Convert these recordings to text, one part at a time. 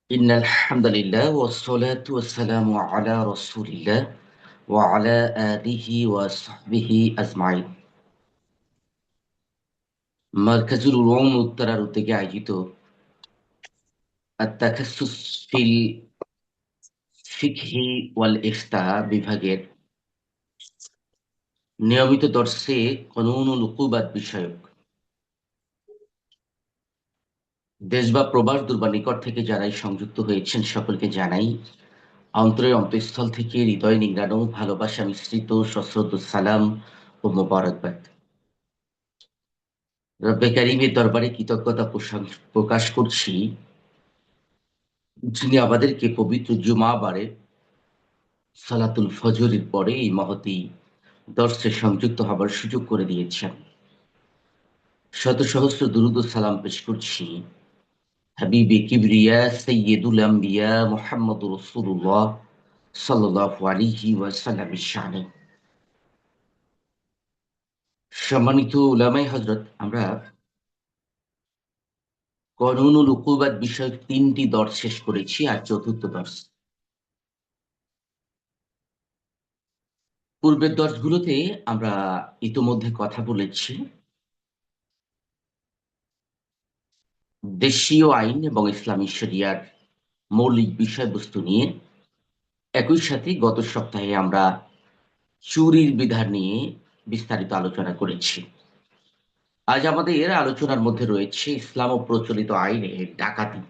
إن الحمد لله والصلاة والسلام على رسول الله وعلى آله وصحبه أجمعين। মার্কাজুল উলুম উত্তরার উদ্যোগে আয়োজিত আত-তাখাসসুস ফিল ফিকহি ওয়াল ইফতা বিভাগের নিয়মিত দর্সে কানুনুল উকুবাত বিষয়ক দেশ বা প্রবাস দূর বা নিকট থেকে যারাই সংযুক্ত হয়েছেন সকলকে জানাই অন্তরের অন্তঃস্থল থেকে হৃদয় নিংড়ানো ভালোবাসা মিশ্রিত সশ্রদ্ধ সালাম ও মোবারকবাদ। রব্বে কারিমের দরবারে কৃতজ্ঞতা প্রকাশ করছি, যিনি আমাদেরকে পবিত্র জুমাবারে সালাতুল ফজরের পরে এই মহতী দর্শে সংযুক্ত হবার সুযোগ করে দিয়েছেন। শত সহস্র দুরূদ ও সালাম পেশ করছি হাবিবে কিবরিয়া সাইয়্যিদুল আম্বিয়া মুহাম্মদুর রাসূলুল্লাহ সাল্লাল্লাহু আলাইহি ওয়াসাল্লামের শানে। সম্মানিত উলামায়ে হযরত, আমরা কানুনুল উকুবাত বিষয়ক ৩টি দর্স শেষ করেছি, আর চতুর্থ দর্স। পূর্বের দর্শগুলোতে আমরা ইতোমধ্যে কথা বলেছি দেশীয় আইন এবং ইসলামী শরিয়ার মৌলিক বিষয়বস্তু নিয়ে। একই সাথে গত সপ্তাহে আমরা চুরির বিধান নিয়ে বিস্তারিত আলোচনা করেছি। আজ আমাদের আলোচনার মধ্যে রয়েছে ইসলাম ও প্রচলিত আইনে ডাকাতি।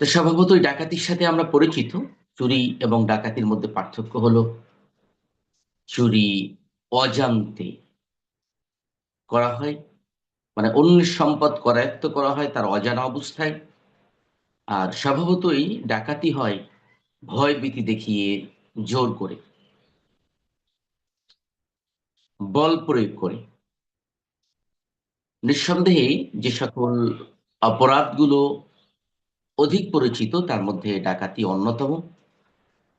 তো স্বভাবতই ডাকাতির সাথে আমরা পরিচিত। চুরি এবং ডাকাতির মধ্যে পার্থক্য হলো চুরি অজান্তে করা হয়, মানে অন্যের সম্পদ করায়ত্ত করা হয় তার অজানা অবস্থায়। আর স্বভাবতই ডাকাতি হয় ভয়ভীতি দেখিয়ে, জোর করে, বল প্রয়োগ করে। নিঃসন্দেহে যে সকল অপরাধগুলো অধিক পরিচিত তার মধ্যে ডাকাতি অন্যতম।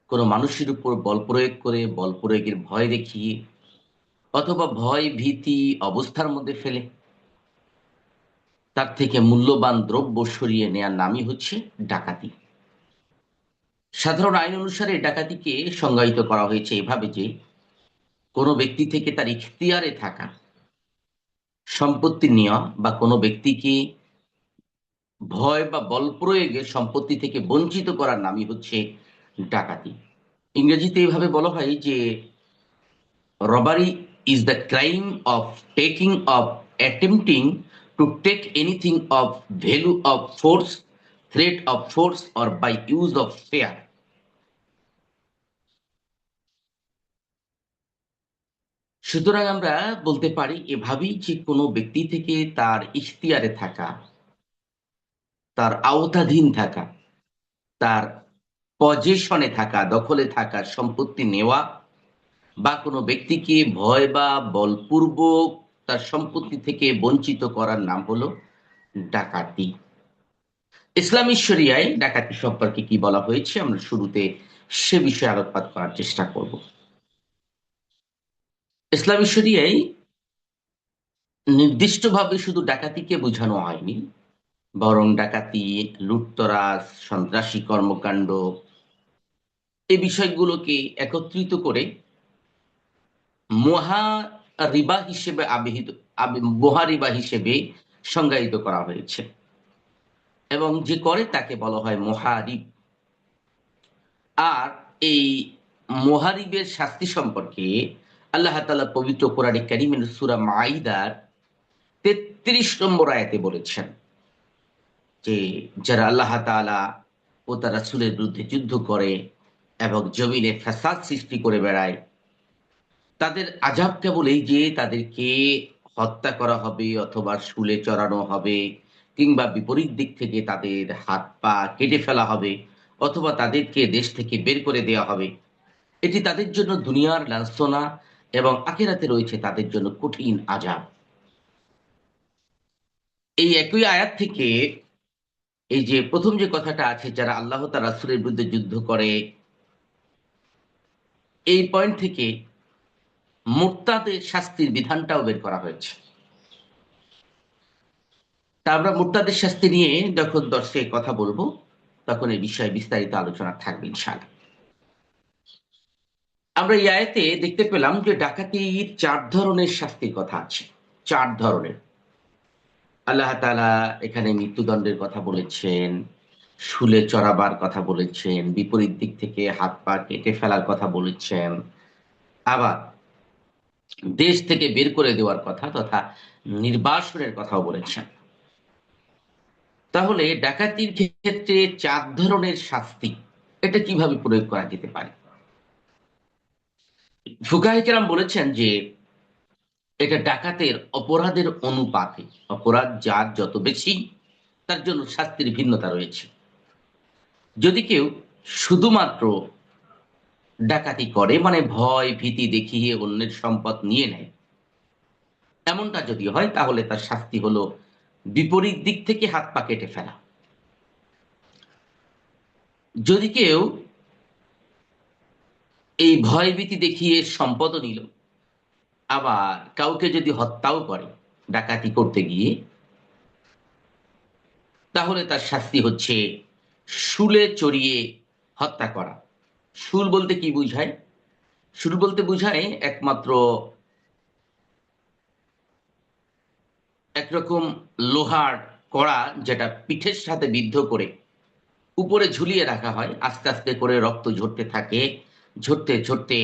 কোনো মানুষের উপর বল প্রয়োগ করে, বল প্রয়োগের ভয় দেখিয়ে অথবা ভয় ভীতি অবস্থার মধ্যে ফেলে তার থেকে মূল্যবান দ্রব্য সরিয়ে নেয়ার নামই হচ্ছে ডাকাতি। সাধারণ আইন অনুসারে ডাকাতিকে সংজ্ঞায়িত করা হয়েছে এভাবে যে কোনো ব্যক্তি থেকে তার ইখতিয়ারে থাকা সম্পত্তি নেওয়া বা কোনো ব্যক্তিকে ভয় বা বল প্রয়োগে সম্পত্তি থেকে বঞ্চিত করার নামই হচ্ছে ডাকাতি। ইংরেজিতে এইভাবে বলা হয় যে robbery is the crime of taking of attempting to take anything of value of force, threat of force or by use of fear। সুতরাং আমরা বলতে পারি এভাবেই যে কোনো ব্যক্তি থেকে তার ইখতিয়ারে থাকা, তার আওতাধীন থাকা, তার পজেশনে থাকা, দখলে থাকা সম্পত্তি নেওয়া বা কোনো ব্যক্তিকে ভয় বা বলপূর্বক তার সম্পত্তি থেকে বঞ্চিত করার নাম হলো ডাকাতি। ইসলামী শরিয়ায় ডাকাতি সম্পর্কে কি বলা হয়েছে আমরা শুরুতে সে বিষয়ে আলোকপাত করার চেষ্টা করব। ইসলামী শরিয়ায় নির্দিষ্টভাবে শুধু ডাকাতিকে বোঝানো হয়নি, বরং ডাকাতি, লুটতরাজ, সন্ত্রাসী কর্মকাণ্ড এই বিষয়গুলোকে একত্রিত করে মহারিবা হিসেবে মহারিবা হিসেবে সংজ্ঞায়িত করা হয়েছে এবং যে করে তাকে বলা হয় মহারিব। আর এই মুহারিবের শাস্তি সম্পর্কে আল্লাহ তাআলা পবিত্র কোরআনে কারীমের সূরা মাঈদার ৩৩ নম্বর আয়াতে বলেছেন যে যারা আল্লাহ তাআলা ও তার রাসূলের বিরুদ্ধে যুদ্ধ করে এবং জমিনে ফাসাদ সৃষ্টি করে বেড়ায়, তাদের আযাব কেবল এই যে তাদেরকে হত্যা করা হবে অথবা শুলে চড়ানো হবে, কিংবা বিপরীত দিক থেকে তাদের হাত পা কেটে ফেলা হবে অথবা তাদেরকে দেশ থেকে বের করে দেওয়া হবে। এটি তাদের জন্য দুনিয়ার লাঞ্ছনা এবং আখিরাতে রয়েছে তাদের জন্য কঠিন আযাব। এই একই আয়াত থেকে এই যে ১ম যে কথাটা আছে যারা আল্লাহ তার রাসূলের বিরুদ্ধে যুদ্ধ করে, এই পয়েন্ট থেকে মুরতাদের শাস্তির বিধানটাও বের করা হয়েছে। তা আমরা মুরতাদের শাস্তি নিয়ে যখন দর্শে কথা বলবো, তখন এই বিষয়ে বিস্তারিত আলোচনা থাকবে ইনশাআল্লাহ। আমরা এই আয়াতে দেখতে পেলাম যে ডাকাতির ৪ ধরনের শাস্তির কথা আছে। ৪ ধরনের। আল্লাহ তাআলা এখানে মৃত্যুদণ্ডের কথা বলেছেন, শুলে চড়াবার কথা বলেছেন, বিপরীত দিক থেকে হাত পা কেটে ফেলার কথা বলেছেন। আবার দেশ থেকে বের করে দেওয়ার কথা তথা নির্বাসনের কথাও বলেছেন। তাহলে ডাকাতির ক্ষেত্রে ৪ ধরনের শাস্তি, এটা কিভাবে প্রয়োগ করা যেতে পারে? ফুকাহে কেরাম বলেছেন যে এটা ডাকাতের অপরাধের অনুপাতে, অপরাধ যার যত বেশি তার জন্য শাস্তির ভিন্নতা রয়েছে। যদি কেউ শুধুমাত্র ডাকাতি করে, মানে ভয় ভীতি দেখিয়ে অন্যের সম্পদ নিয়ে নেয়, এমনটা যদি হয় তাহলে তার শাস্তি হলো বিপরীত দিক থেকে হাত পা কেটে ফেলা। যদি কেউ এই ভয় ভীতি দেখিয়ে সম্পদও নিল, আবার কাউকে যদি হত্যাও করে ডাকাতি করতে গিয়ে, তাহলে তার শাস্তি হচ্ছে শুলে চড়িয়ে হত্যা করা। শুল বলতে কি বুঝায়? শুল বলতে বুঝায় একমাত্র একরকম লোহার কড়া, যেটা পিঠের সাথে বিদ্ধ করে উপরে ঝুলিয়ে রাখা হয়, আস্তে আস্তে করে রক্ত ঝরতে থাকে, ঝরতে ঝরতে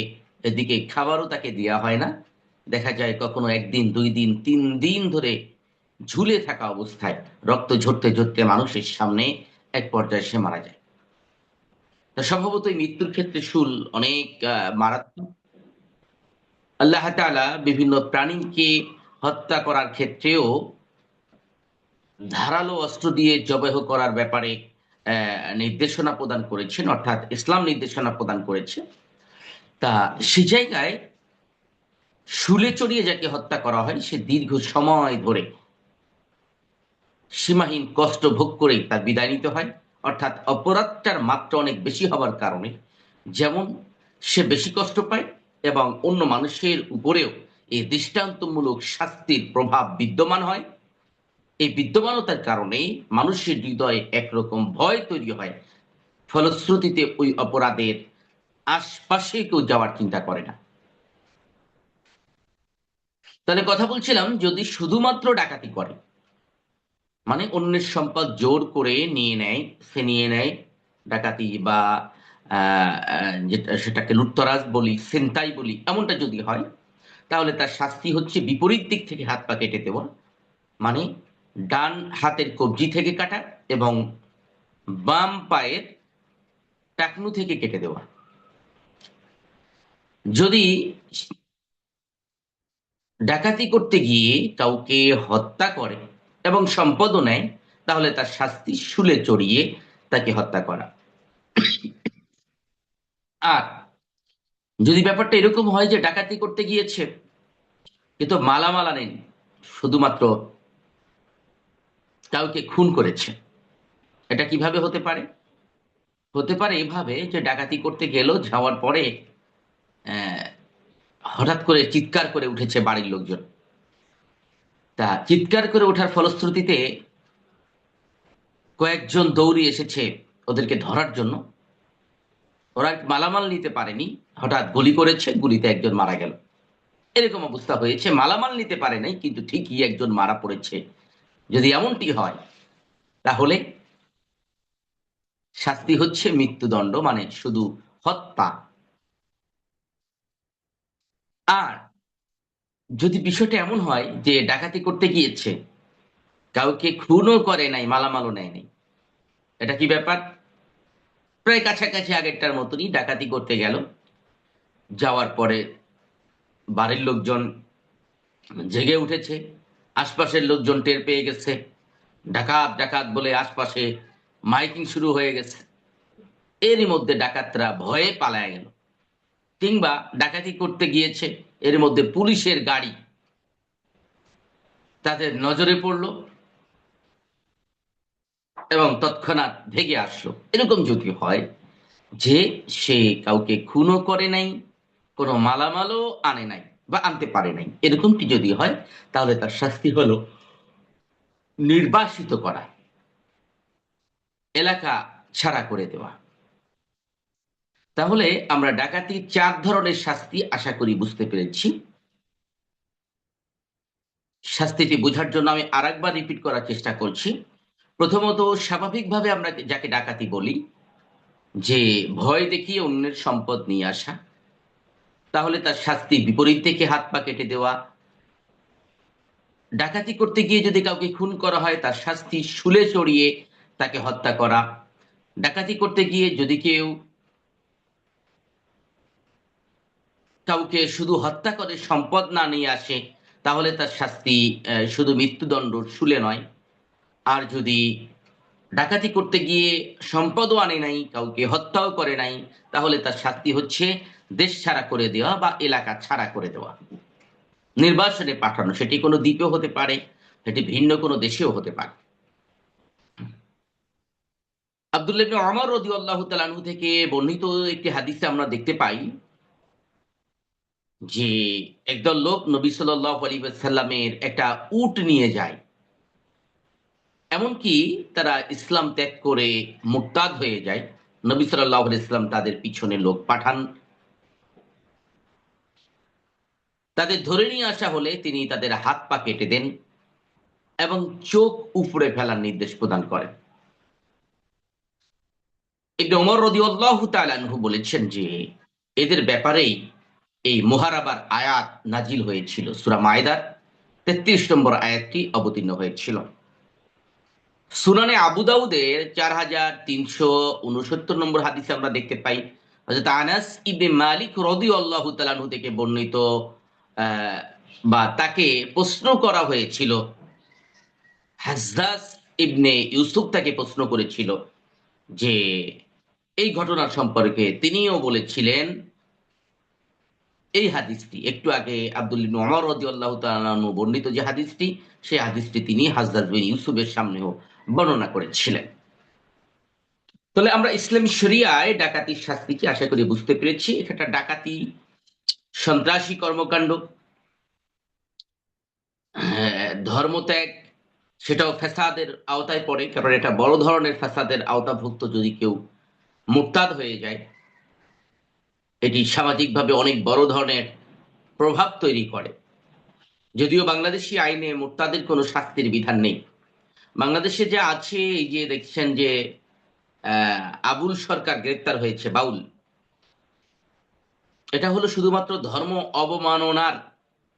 এদিকে খাবারও তাকে দেওয়া হয় না। দেখা যায় কখনো ১ দিন ২ দিন ৩ দিন ধরে ঝুলে থাকা অবস্থায় রক্ত ঝরতে ঝরতে মানুষের সামনে এক পর্যায়ে সে মারা যায়। তা সম্ভবত এই মৃত্যুর ক্ষেত্রে শুল অনেক মারাত্মক। আল্লাহ তাআলা বিভিন্ন প্রাণীকে হত্যা করার ক্ষেত্রেও ধারালো অস্ত্র দিয়ে জবাহ করার ব্যাপারে নির্দেশনা প্রদান করেছেন, অর্থাৎ ইসলাম নির্দেশনা প্রদান করেছে। তা সে জায়গায় শুলে চড়িয়ে যাকে হত্যা করা হয়, সে দীর্ঘ সময় ধরে সীমাহীন কষ্ট ভোগ করেই তার বিদায় নিতে হয়। অর্থাৎ অপরাধটার মাত্রা অনেক বেশি হওয়ার কারণে যেমন সে বেশি কষ্ট পায়, এবং অন্য মানুষের উপরেও এই দৃষ্টান্তমূলক শাস্তির প্রভাব বিদ্যমান হয়। এই বিদ্যমানতার কারণে মানুষের হৃদয়ে একরকম ভয় তৈরি হয়। ফলশ্রুতিতে ওই অপরাধের আশপাশে কেউ যাওয়ার চিন্তা করে না। তাহলে কথা বলছিলাম, যদি শুধুমাত্র ডাকাতি করে, মানে অন্যের সম্পদ জোর করে নিয়ে নেয়, সে নিয়ে নেয়, ডাকাতি বা যেটা সেটাকে লুটতরাজ বলি, ছিনতাই বলি, এমনটা যদি হয়, তাহলে তার শাস্তি হচ্ছে বিপরীত দিক থেকে হাত পা কেটে দেওয়া। মানে ডান হাতের কবজি থেকে কাটা এবং বাম পায়ের টাকনু থেকে কেটে দেওয়া। যদি ডাকাতি করতে গিয়ে কাউকে হত্যা করে এবং সম্পদও নেয়, তাহলে তার শাস্তি শুলে চড়িয়ে তাকে হত্যা করা। আর যদি ব্যাপারটা এরকম হয় যে ডাকাতি করতে গিয়েছে কিন্তু মালামাল আনেনি, শুধুমাত্র কাউকে খুন করেছে, এটা কিভাবে হতে পারে? হতে পারে এভাবে যে ডাকাতি করতে গেল, যাওয়ার পরে আহ, হঠাৎ করে চিৎকার করে উঠেছে বাড়ির লোকজন। তা চিৎকার করে ওঠার ফলশ্রুতিতে কয়েকজন দৌড়ে এসেছে ওদেরকে ধরার জন্য। ওরা মালামাল নিতে পারেনি, হঠাৎ গুলি করেছে, গুলিতে একজন মারা গেল। এরকম অবস্থা হয়েছে, মালামাল নিতে পারে নাই কিন্তু ঠিকই একজন মারা পড়েছে। যদি এমনটি হয় তাহলে শাস্তি হচ্ছে মৃত্যুদণ্ড, মানে শুধু হত্যা। আর যদি বিষয়টা এমন হয় যে ডাকাতি করতে গিয়েছে, কাউকে খুনও করে নাই, মালামালও নেয় নাই, এটা কি ব্যাপার? প্রায় কাছাকাছি আগেরটার মতনই, ডাকাতি করতে গেল, যাওয়ার পরে বাড়ির লোকজন জেগে উঠেছে, আশপাশের লোকজন টের পেয়ে গেছে, ডাকাত ডাকাত বলে আশপাশে মাইকিং শুরু হয়ে গেছে। এরই মধ্যে ডাকাতরা ভয়ে পালায় গেল, কিংবা ডাকাতি করতে গিয়েছে, এর মধ্যে পুলিশের গাড়ি তাদের নজরে পড়লো এবং তৎক্ষণাৎ ভেগে আসলো। এরকম যদি হয় যে সে কাউকে খুনও করে নাই, কোনো মালামালও আনে নাই, বা আনতে পারে নাই, এরকমটি যদি হয় তাহলে তার শাস্তি হলো নির্বাসিত করা, এলাকা ছাড়া করে দেওয়া। তাহলে আমরা ডাকাতির 4 ধরনের শাস্তি আশা করি বুঝতে পেরেছি। শাস্তিটি বোঝার জন্য আমি আরেকবার রিপিট করার চেষ্টা করছি। প্রথমত, স্বাভাবিকভাবে আমরা যাকে ডাকাতি বলি, যে ভয় দেখিয়ে অন্যের সম্পদ নিয়ে আসা, তাহলে তার শাস্তি বিপরীত থেকে হাত পা কেটে দেওয়া। ডাকাতি করতে গিয়ে যদি কাউকে খুন করা হয়, তার শাস্তি শুলে চড়িয়ে তাকে হত্যা করা। ডাকাতি করতে গিয়ে যদি কেউ কাউকে শুধু হত্যা করে সম্পদ না নিয়ে আসে, তাহলে তার শাস্তি শুধু মৃত্যুদণ্ড, শুলে নয়। আর যদি ডাকাতি করতে গিয়ে সম্পদও আনে নাই, কাউকে হত্যাও করে নাই, তাহলে তার শাস্তি হচ্ছে দেশ ছাড়া করে দেওয়া বা এলাকা ছাড়া করে দেওয়া, নির্বাসনে পাঠানো। সেটি কোনো দ্বীপেও হতে পারে, সেটি ভিন্ন কোনো দেশেও হতে পারে। আব্দুল্লাহ ইবনে ওমর রাদিয়াল্লাহু তাআলা আনহু থেকে বর্ণিত একটি হাদিসে আমরা দেখতে পাই যে একদল লোক নবী সাল্লাল্লাহু আলাইহি ওয়াসাল্লামের একটা উট নিয়ে যায়। এমনকি তারা ইসলাম ত্যাগ করে মুরতাদ হয়ে যায়। নবী সাল্লাল্লাহু আলাইহি ওয়াসাল্লাম তাদের পিছনে লোক পাঠান। তাদের ধরে নিয়ে আসা হলে তিনি তাদের হাত পা কেটে দেন এবং চোখ উপড়ে ফেলার নির্দেশ প্রদান করেন। ইবনে ওমর রাদিয়াল্লাহু তাআলা আনহু বলেছেন যে এদের ব্যাপারেই এই মুহারাবার আয়াত নাজিল হয়েছিল। সূরা মায়দার ৩৩ নম্বর আয়াতটি অবতীর্ণ হয়েছিল। সুনানে আবু দাউদের ৪৩৬৯ নম্বর হাদিসে আমরা দেখতে পাই হযরত আনাস ইবনে মালিক রাদিয়াল্লাহু তাআলা আনহু থেকে বর্ণিত, আহ, বা তাকে প্রশ্ন করা হয়েছিল, হাজ্জাজ ইবনে ইউসুফ তাকে প্রশ্ন করেছিল যে এই ঘটনার সম্পর্কে। তিনিও বলেছিলেন এই হাদিসটি, একটু আগে আব্দুল ইবনে ওমর রাদিয়াল্লাহু তাআলা আনহু বর্ণিত যে হাদিসটি, সেই হাদিসটি তিনি হাজ্জাজ বিন ইউসুফের সামনেও বর্ণনা করেছিলেন। তাহলে আমরা ইসলামী শরিয়ায় ডাকাতির শাস্তিকে আশা করি বুঝতে পেরেছি। এটা ডাকাতি সন্ত্রাসী কর্মকাণ্ড, ধর্মত্যাগ, সেটাও ফ্যাসাদের আওতায় পড়ে, কারণ এটা বড় ধরনের ফ্যাসাদের আওতাভুক্ত। যদি কেউ মুরতাদ হয়ে যায়, এটি সামাজিকভাবে অনেক বড় ধরনের প্রভাব তৈরি করে। যদিও বাংলাদেশি আইনে মুরতাদের কোনো শাস্তির বিধান নেই। বাংলাদেশে যা আছে, এই যে দেখছেন যে আবুল সরকার গ্রেপ্তার হয়েছে, বাউল, এটা হলো শুধুমাত্র ধর্ম অবমাননার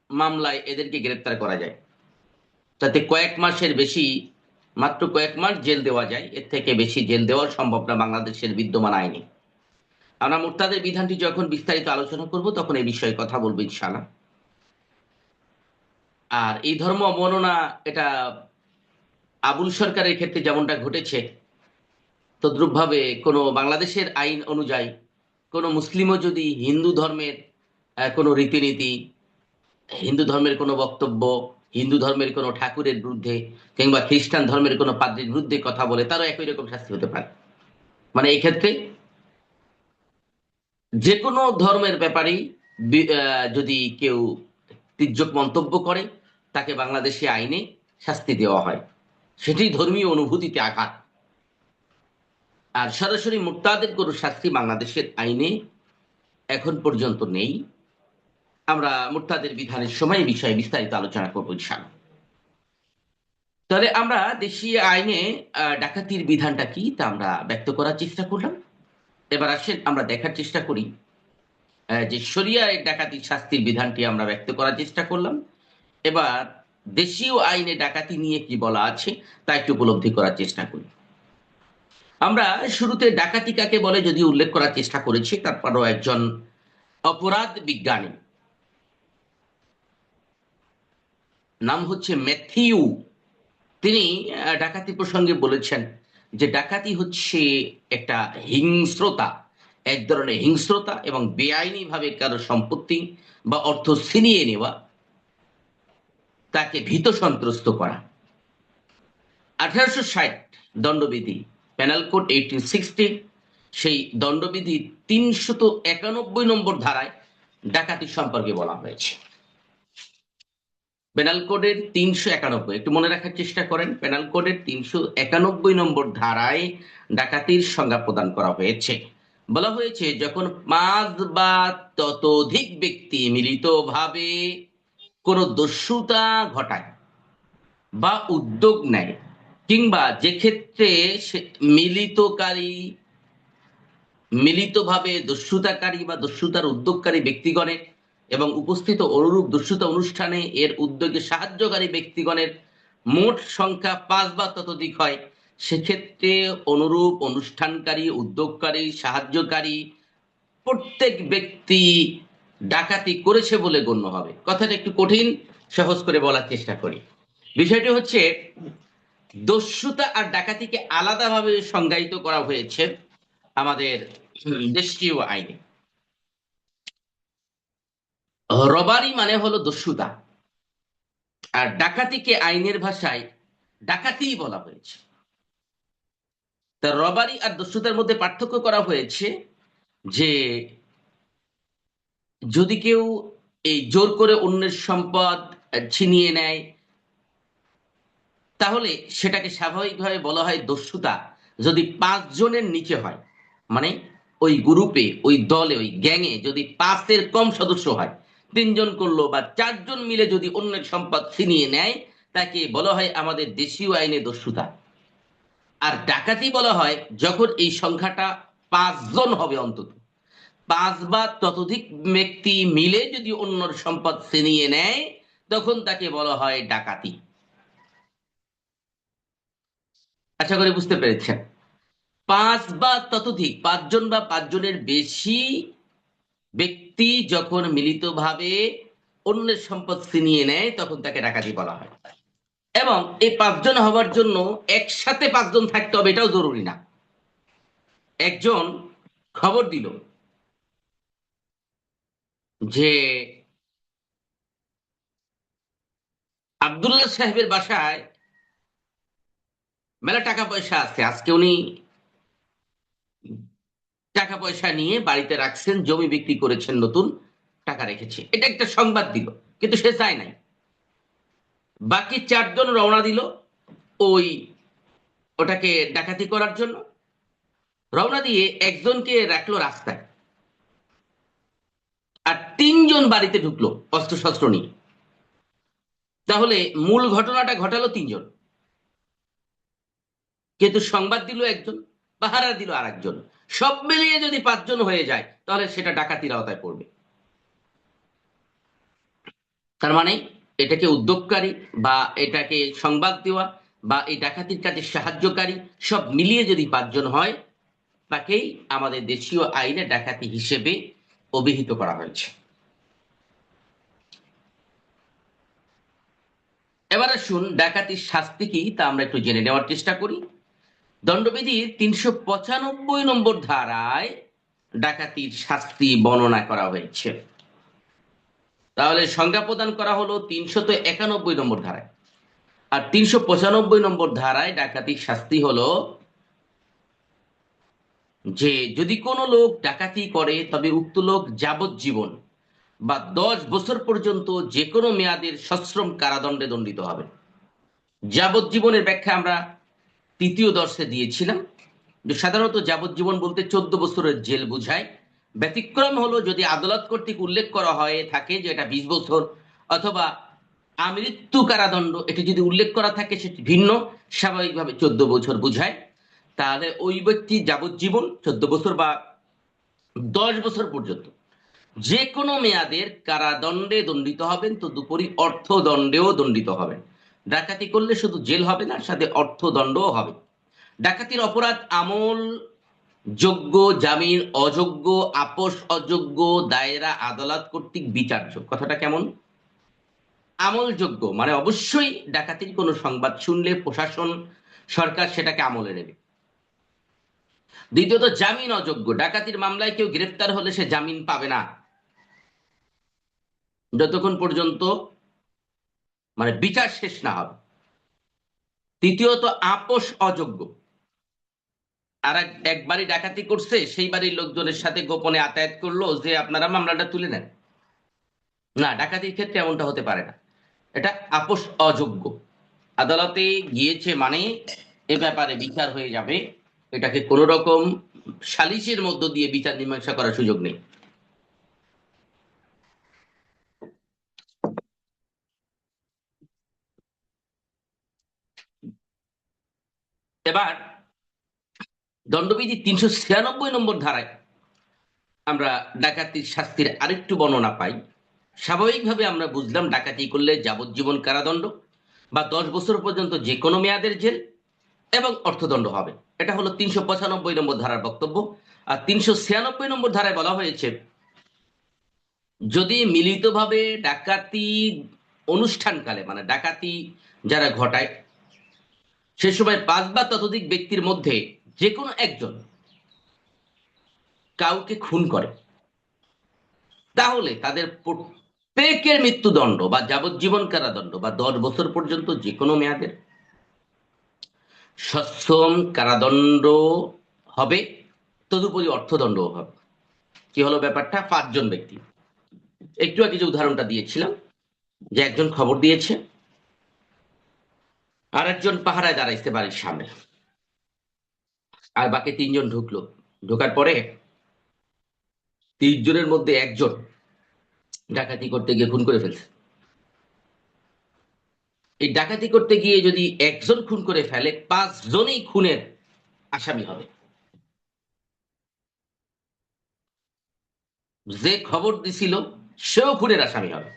মামলায় এদেরকে গ্রেপ্তার করা যায়। তাতে কয়েক মাসের বেশি, মাত্র কয়েক মাস জেল দেওয়া যায়, এর থেকে বেশি জেল দেওয়া সম্ভব না বাংলাদেশের বিদ্যমান আইনে। আমরা মুরতাদের বিধানটি যখন বিস্তারিত আলোচনা করব তখন এই বিষয়ে কথা বলবো ইনশাআল্লাহ। আর এই ধর্ম অবমাননা, এটা আবুল সরকারের ক্ষেত্রে যেমনটা ঘটেছে, তদ্রূপভাবে কোনো বাংলাদেশের আইন অনুযায়ী কোনো মুসলিমও যদি হিন্দু ধর্মের কোনো রীতিনীতি, হিন্দু ধর্মের কোনো বক্তব্য, হিন্দু ধর্মের কোনো ঠাকুরের বিরুদ্ধে কিংবা খ্রিস্টান ধর্মের কোনো পাদ্রীর বিরুদ্ধে কথা বলে, তারও একই রকম শাস্তি হতে পারে। মানে এই ক্ষেত্রে যে কোনো ধর্মের ব্যাপারেই যদি কেউ তির্যক মন্তব্য করে, তাকে বাংলাদেশি আইনে শাস্তি দেওয়া হয়। সেটি ধর্মীয় অনুভূতিতে আঘাত। আর সরাসরি মুরতাদের কোনো শাস্তি বাংলাদেশের আইনে এখন পর্যন্ত নেই। আমরা মুরতাদের বিধানের সময় এই বিষয়ে বিস্তারিত আলোচনা করবো ইনশাআল্লাহ। তাহলে আমরা দেশীয় আইনে ডাকাতির বিধানটা কি তা আমরা ব্যক্ত করার চেষ্টা করলাম। এবার আসেন আমরা দেখার চেষ্টা করি যে শরিয়ায় ডাকাতির শাস্তির বিধানটি আমরা ব্যক্ত করার চেষ্টা করলাম। এবার দেশীয় আইনে ডাকাতি নিয়ে কি বলা আছে তা একটু উপলব্ধি করার চেষ্টা করি। আমরা শুরুতে ডাকাতি কাকে বলে যদি উল্লেখ করার চেষ্টা করেছি, তারপরও একজন অপরাধ বিজ্ঞানী, নাম হচ্ছে ম্যাথিউ, তিনি ডাকাতি প্রসঙ্গে বলেছেন যে ডাকাতি হচ্ছে একটা হিংস্রতা, এক ধরনের হিংস্রতা এবং বেআইনি ভাবে কারো সম্পত্তি বা অর্থ ছিনিয়ে নেওয়া, তাকে ভীত সন্ত্রস্ত করা। 1860 দণ্ডবিধি, পেনাল কোড 1860, সেই দণ্ডবিধি 391 নম্বর ধারায় ডাকাতি সম্পর্কে বলা হয়েছে। পেনাল কোডের 391, একটু মনে রাখার চেষ্টা করেন, পেনাল কোডের 391 নম্বর ধারায় ডাকাতির সংজ্ঞা প্রদান করা হয়েছে। বলা হয়েছে যখন 5 বা ততোধিক ব্যক্তি মিলিতভাবে কোনো দস্যুতা ঘটায় বা উদ্যোগ নেয়, কিংবা যে ক্ষেত্রে মিলিতকারী মিলিতভাবে দস্যুতাকারী বা দস্যুতার উদ্যোগকারী ব্যক্তিগণের এবং উপস্থিত অনুরূপ দস্যুতা অনুষ্ঠানে এর উদ্যোগে সাহায্যকারী ব্যক্তিগণের মোট সংখ্যা 5 বা ততোধিক হয়, সেক্ষেত্রে অনুরূপ অনুষ্ঠানকারী, উদ্যোগকারী, সাহায্যকারী প্রত্যেক ব্যক্তি ডাকাতি করেছে বলে গণ্য হবে। কথাটা একটু কঠিন, সহজ করে বলার চেষ্টা করি। বিষয়টি হচ্ছে, দস্যুতা আর ডাকাতিকে আলাদাভাবে সংজ্ঞায়িত করা হয়েছে আমাদের দেশীয় আইনে। রবারি মানে হলো দস্যুতা, আর ডাকাতিকে আইনের ভাষায় ডাকাতিই বলা হয়েছে। তা রবারি আর দস্যুতার মধ্যে পার্থক্য করা হয়েছে যে যদি কেউ এই জোর করে অন্যের সম্পদ ছিনিয়ে নেয়, তাহলে সেটাকে স্বাভাবিকভাবে বলা হয় দস্যুতা যদি 5 জনের নিচে হয়। মানে ওই গ্রুপে, ওই দলে, ওই গ্যাংয়ে যদি 5-এর কম সদস্য হয়, 3 জন করলো বা 4 জন মিলে যদি অন্যের সম্পদ ছিনিয়ে নেয়, তাকে বলা হয় আমাদের দেশীয় আইনে দস্যুতা। আর ডাকাতি বলা হয় যখন এই সংখ্যাটা 5 জন হবে, অন্তত 5 বা ততোধিক ব্যক্তি মিলে যদি অন্যর সম্পদ ছিনিয়ে নেয়, তখন তাকে বলা হয় ডাকাতি। আশা করি বুঝতে পেরেছেন। 5 বা ততোধিক, 5 জন বা 5 জনের বেশি ব্যক্তি যখন মিলিতভাবে অন্যের সম্পদ ছিনিয়ে নেয়, তখন তাকে ডাকাতি বলা হয়। এবং এই 5 জন হওয়ার জন্য একসাথে 5 জন থাকতে হবে এটাও জরুরি না। একজন খবর দিল যে আব্দুল্লাহ সাহেবের বাসায় মেলা টাকা পয়সা আছে, আজকে উনি টাকা পয়সা নিয়ে বাড়িতে রাখছেন, জমি বিক্রি করেছেন, নতুন টাকা রেখেছে, এটা একটা সংবাদ দিল। কিন্তু সে চায় নাই। বাকি 4 জন রওনা দিল ওই ওটাকে ডাকাতি করার জন্য। রওনা দিয়ে একজনকে রাখলো রাস্তায়, আর 3 জন বাড়িতে ঢুকলো অস্ত্র শস্ত্র নিয়ে। তাহলে মূল ঘটনাটা ঘটালো 3 জন, কিন্তু সংবাদ দিল একজন, পাহারা দিল আর একজন। সব মিলিয়ে যদি 5 জন হয়ে যায়, তাহলে সেটা ডাকাতির আওতায় পড়বে। তার মানে এটাকে উদ্যোগকারী বা এটাকে সংবাদ দেওয়া বা এই ডাকাতির কাজে সাহায্যকারী সব মিলিয়ে যদি 5 জন হয়, তাকেই আমাদের দেশীয় আইনে ডাকাতি হিসেবে অভিহিত করা হয়েছে। এবার আসুন ডাকাতির শাস্তি কি তা আমরা একটু জেনে নেওয়ার চেষ্টা করি। দণ্ডবিধির 395 নম্বর ধারায় ডাকাতির শাস্তি বর্ণনা করা হয়েছে। তাহলে সংজ্ঞা প্রদান করা হলো 391 নম্বর ধারায়। আর 395 নম্বর ধারায় ডাকাতির শাস্তি হলো যে যদি কোনো লোক ডাকাতি করে, তবে উক্ত লোক যাবজ্জীবন বা 10 বছর পর্যন্ত যে কোনো মেয়াদের সশ্রম কারাদণ্ডে দণ্ডিত হবে। যাবজ্জীবনের ব্যাখ্যা আমরা 3য় দর্শে দিয়েছিলাম, যে সাধারণত যাবজ্জীবন বলতে 14 বছরের জেল বোঝায়। ব্যতিক্রম হলো যদি আদালত কর্তৃক উল্লেখ করা হয়ে থাকে যে এটা 20 বছর অথবা আমৃত্যু কারাদণ্ড, এটি যদি উল্লেখ করা থাকে সেটি ভিন্ন, স্বাভাবিকভাবে 14 বছর বোঝায়। তাহলে ওই ব্যক্তি যাবজ্জীবন, 14 বছর বা 10 বছর পর্যন্ত যে কোনো মেয়াদের কারাদণ্ডে দণ্ডিত হবেন, তদুপরি অর্থদণ্ডেও দণ্ডিত হবেন। ডাকাতি করলে শুধু জেল হবে না, সাথে অর্থদণ্ডও হবে। ডাকাতির অপরাধ আমল যোগ্য, জামিন অযোগ্য, আপোষ অযোগ্য, দায়রা আদালত কর্তৃক বিচার্য। কথাটা কেমন? আমলযোগ্য মানে অবশ্যই ডাকাতির কোনো সংবাদ শুনলে প্রশাসন, সরকার সেটাকে আমলে নেবে। দ্বিতীয়ত জামিন অযোগ্য, ডাকাতির মামলায় কেউ গ্রেফতার হলে সে জামিন পাবে না যতক্ষণ পর্যন্ত মানে বিচার শেষ না হবে। তৃতীয়ত আপোষ অযোগ্য, আর এক বাড়ি ডাকাতি করছে, সেই বাড়ির লোকজনের সাথে গোপনে আতায়াত করলো যে আপনারা মামলাটা তুলে নেন। না, ডাকাতির ক্ষেত্রে এমনটা হতে পারে না। এটা আপোষ অযোগ্য। আদালতে গিয়েছে মানে এ ব্যাপারে বিচার হয়ে যাবে। এটাকে কোন রকম সালিসের মধ্য দিয়ে বিচার মীমাংসা করার সুযোগ নেই। এবার দণ্ডবিধি ৩৯৬ নম্বর ধারায় আমরা ডাকাতির শাস্তির আরেকটু বর্ণনা পাই। স্বাভাবিকভাবে আমরা বুঝলাম ডাকাতি করলে যাবজ্জীবন কারাদণ্ড বা 10 বছর পর্যন্ত যে কোনো মেয়াদের জেল এবং অর্থদণ্ড হবে। এটা হলো ৩৯৫ নম্বর ধারার বক্তব্য। আর ৩৯৬ নম্বর ধারায় বলা হয়েছে, যদি মিলিতভাবে ডাকাতি অনুষ্ঠানকালে, মানে ডাকাতি যারা ঘটায় সে সময় 5 বা ততোধিক ব্যক্তির মধ্যে যে কোনো একজন কাউকে খুন করে, তাহলে তাদের প্রত্যেকের মৃত্যুদণ্ড বা যাবজ্জীবন কারাদণ্ড বা 10 বছর পর্যন্ত যে কোনো মেয়াদের সশ্রম কারাদণ্ড হবে, তদুপরি অর্থদণ্ডও হবে। কি হলো ব্যাপারটা? 5 জন ব্যক্তি, একটু আগে যে উদাহরণটা দিয়েছিলাম, যে একজন খবর দিয়েছে, আর একজন পাহারায় দাঁড়াইছে বাড়ির সামনে, আর বাকি 3 জন ঢুকলো। ঢোকার পরে 30 জনের মধ্যে একজন ডাকাতি করতে গিয়ে খুন করে ফেলছে। এই ডাকাতি করতে গিয়ে যদি একজন খুন করে ফেলে, 5 জনই খুনের আসামি হবে। যে খবর দিছিল সেও খুনের আসামি হবে,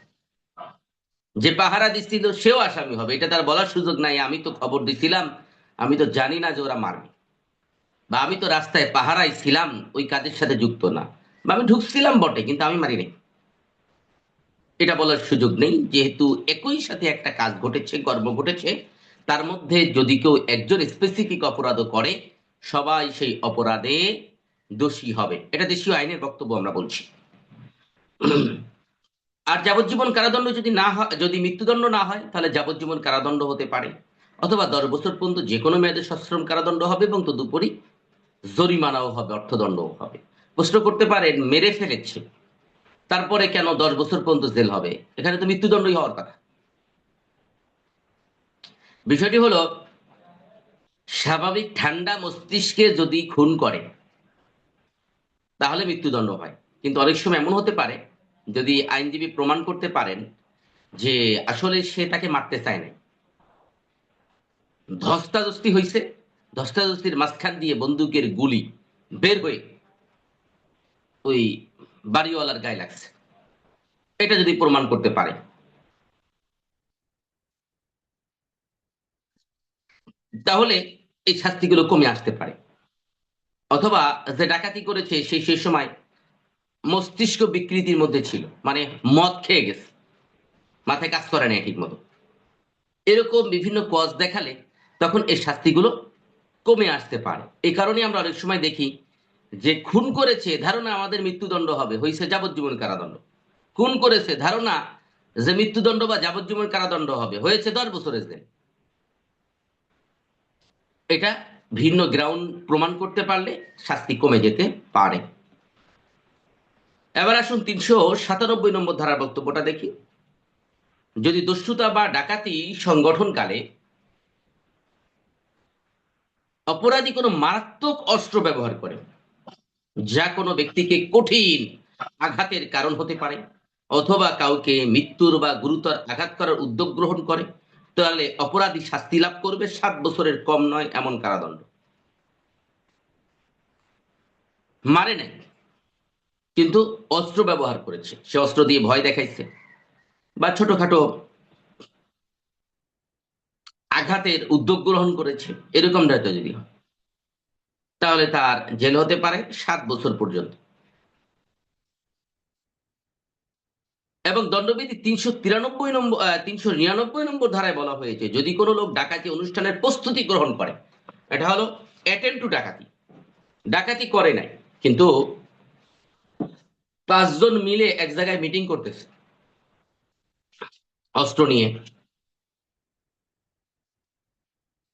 যে পাহারা দিছিল সেও আসামি হবে। এটা তার বলার সুযোগ নাই আমি তো খবর দিছিলাম, আমি তো জানি না যে ওরা মারবে, বা আমি তো রাস্তায় পাহারায় ছিলাম, ওই কাজের সাথে যুক্ত না, বা আমি ঢুকছিলাম বটে কিন্তু আমি মারিনি। এটা বলার সুযোগ নেই, যেহেতু একই সাথে একটা কাজ ঘটেছে, কর্ম ঘটেছে। তার মধ্যে যদি কেউ একজন স্পেসিফিক অপরাধ করে, সবাই সেই অপরাধে দোষী হবে। এটা দেশীয় আইনের বক্তব্য আমরা বলছি। আর যাবজ্জীবন কারাদণ্ড যদি না হয়, যদি মৃত্যুদণ্ড না হয়, তাহলে যাবজ্জীবন কারাদণ্ড হতে পারে, অথবা 10 বছর পর্যন্ত যে কোনো মেয়াদে সশ্রম কারাদণ্ড হবে, এবং তদুপরি জরিমানাও হবে, অর্থদণ্ডও হবে। প্রশ্ন করতে পারেন, মেরে ফেলেছে, তারপরে কেন 10 বছর পর্যন্ত জেল হবে? এখানে তো মৃত্যুদণ্ডই হওয়ার কথা। বিষয়টি হলো, স্বাভাবিক ঠান্ডা মস্তিষ্কে যদি খুন করে তাহলে মৃত্যুদণ্ড হয়। কিন্তু অনেক সময় এমন হতে পারে, যদি আইনজীবী প্রমাণ করতে পারেন যে আসলে সে তাকে মারতে চায় না, ধস্তাধস্তি হয়েছে, ধস্তাধস্তির মাঝখান দিয়ে বন্দুকের গুলি বের হয়ে ওই বাড়িওয়ালার গায়ে লাগছে, এটা যদি প্রমাণ করতে পারে, তাহলে এই শাস্তিগুলো কমে আসতে পারে। অথবা যে ডাকাতি করেছে সেই সময় মস্তিষ্ক বিকৃতির মধ্যে ছিল, মানে মদ খেয়ে গেছে, মাথায় কাজ করে নাই ঠিক মতো, এরকম বিভিন্ন কজ দেখালে তখন এই শাস্তিগুলো কমে আসতে পারে। এই কারণে আমরা অনেক সময় দেখি যে খুন করেছে ধারণা আমাদের মৃত্যুদণ্ড হবে, হয়েছে যাবজ্জীবন কারাদণ্ড। খুন করেছে ধারণা যে মৃত্যুদণ্ড বা যাবজ্জীবন কারাদণ্ড হবে, হয়েছে 10 বছরের জেল। এটা ভিন্ন গ্রাউন্ড প্রমাণ করতে পারলে শাস্তি কমে যেতে পারে। এবার আসুন ৩৯৭ নম্বর ধারার বক্তব্যটা দেখি। যদি দস্যুতা বা ডাকাতি সংগঠনকালে অপরাধী কোনো মারাত্মক অস্ত্র ব্যবহার করে, যা কোনো ব্যক্তিকে কঠিন আঘাতের কারণ হতে পারে, অথবা কাউকে মৃত্যুর বা গুরুতর আঘাত করার উদ্যোগ গ্রহণ করে, তাহলে অপরাধী শাস্তি লাভ করবে 7 বছরের কম নয় এমন কারাদণ্ড। মারে নাই, কিন্তু অস্ত্র ব্যবহার করেছে, সে অস্ত্র দিয়ে ভয় দেখাইছে, বা ছোটখাটো আঘাতের উদ্যোগ গ্রহণ করেছে, এরকম দায়িত্ব যদি হয়, তাহলে তার জেল হতে পারে 7 বছর পর্যন্ত। এবং দণ্ডবিধি ৩৯৯ নম্বর ধারায় বলা হয়েছে, যদি কোনো লোক ডাকাতি অনুষ্ঠানের প্রস্তুতি গ্রহণ করে, এটা হলো অ্যাটেম্প টু ডাকাতি, ডাকাতি করে নাই কিন্তু 5 জন মিলে এক জায়গায় মিটিং করতেছে অস্ত্র নিয়ে,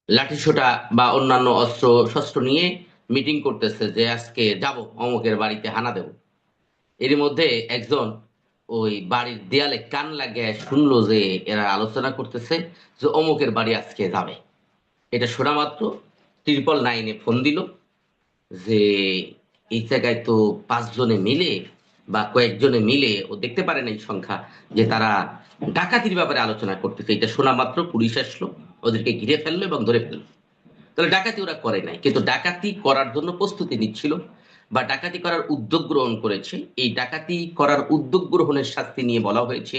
লাঠিসোঁটা বা অন্যান্য অস্ত্র শস্ত্র নিয়ে মিটিং করতেছে যে আজকে যাব অমুকের বাড়িতে হানা দেব। এর মধ্যে একজন ওই বাড়ির দেয়ালে কান লাগিয়ে শুনলো যে এরা আলোচনা করতেছে যে অমুকের বাড়ি আজকে যাবে। এটা শোনা মাত্র 999-এ ফোন দিল যে এই জায়গায় তো 5 জনে মিলে বা কয়েকজনে মিলে, ও দেখতে পারেন এই সংখ্যা, যে তারা ডাকাতির ব্যাপারে আলোচনা করতেছে। এটা শোনা মাত্র পুলিশ আসলো, ওদেরকে ঘিরে ফেললো এবং ধরে ফেললো। তাহলে ডাকাতি ওরা করে নাই, কিন্তু ডাকাতি করার জন্য প্রস্তুতি নিচ্ছিল বা ডাকাতি করার উদ্যোগ গ্রহণ করেছে। এই ডাকাতি করার উদ্যোগ গ্রহণের শাস্তি নিয়ে বলা হয়েছে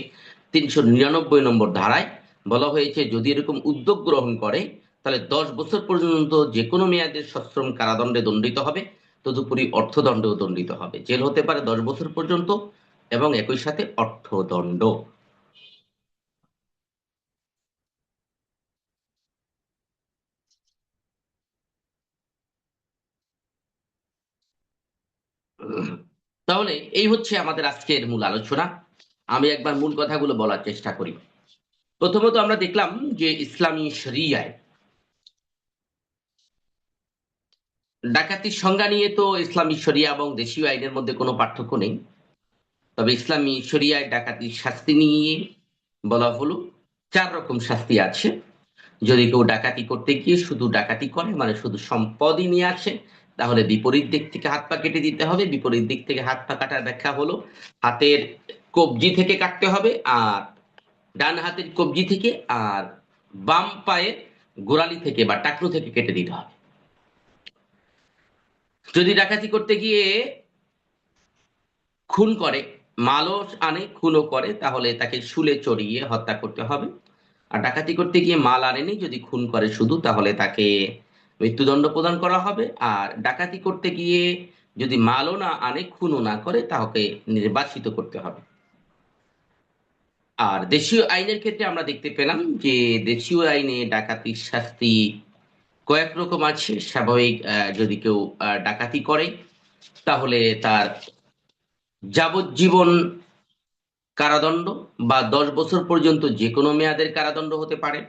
399 নম্বর ধারায় বলা হয়েছে, যদি এরকম উদ্যোগ গ্রহণ করে তাহলে 10 বছর পর্যন্ত যে কোনো মেয়াদের সশ্রম কারাদণ্ডে দণ্ডিত হবে, তদুপরি অর্থদণ্ডেও দণ্ডিত হবে। জেল হতে পারে 10 বছর পর্যন্ত এবং একই সাথে অর্থদণ্ড। তাহলে এই হচ্ছে আমাদের আজকের মূল আলোচনা। আমি একবার মূল কথাগুলো বলার চেষ্টা করি। প্রথমত আমরা দেখলাম যে ইসলামী শরিয়ায় ডাকাতির সংজ্ঞা নিয়ে তো ইসলামী শরিয়া এবং দেশীয় আইনের মধ্যে কোনো পার্থক্য নেই। তবে ইসলামী শরিয়ায় ডাকাতির শাস্তি নিয়ে বলা হলো 4 রকম শাস্তি আছে। যদি কেউ ডাকাতি করতে গিয়ে শুধু ডাকাতি করে, মানে শুধু সম্পদই নিয়ে আসে, তাহলে বিপরীত দিক থেকে হাত পা কেটে দিতে হবে। বিপরীত দিক থেকে হাত পা কাটার ব্যাখ্যা হলো হাতের কবজি থেকে কাটতে হবে, আর ডান হাতের কবজি থেকে, আর বাম পায়ের গোড়ালি থেকে বা টাকনু থেকে কেটে দিতে হবে। যদি ডাকাতি করতে গিয়ে খুন করে, মালও আনে খুনও করে, তাহলে তাকে শুলে চড়িয়ে হত্যা করতে হবে। আর ডাকাতি করতে গিয়ে মাল আনেনি, যদি খুন করে শুধু, তাহলে তাকে মৃত্যুদণ্ড প্রদান করা হবে। আর ডাকাতি করতে গিয়ে যদি মালও না আনে খুনও না করে, তাকে নির্বাসিত করতে হবে। আর দেশীয় আইনের ক্ষেত্রে আমরা দেখতে পেলাম যে দেশীয় আইনে ডাকাতির শাস্তি কয়েক রকম আছে। স্বাভাবিক, যদি কেউ ডাকাতি করে তাহলে তার যাবজ্জীবন কারাদণ্ড বা 10 বছর পর্যন্ত যে কোনো মেয়াদের কারাদণ্ড হতে পারে।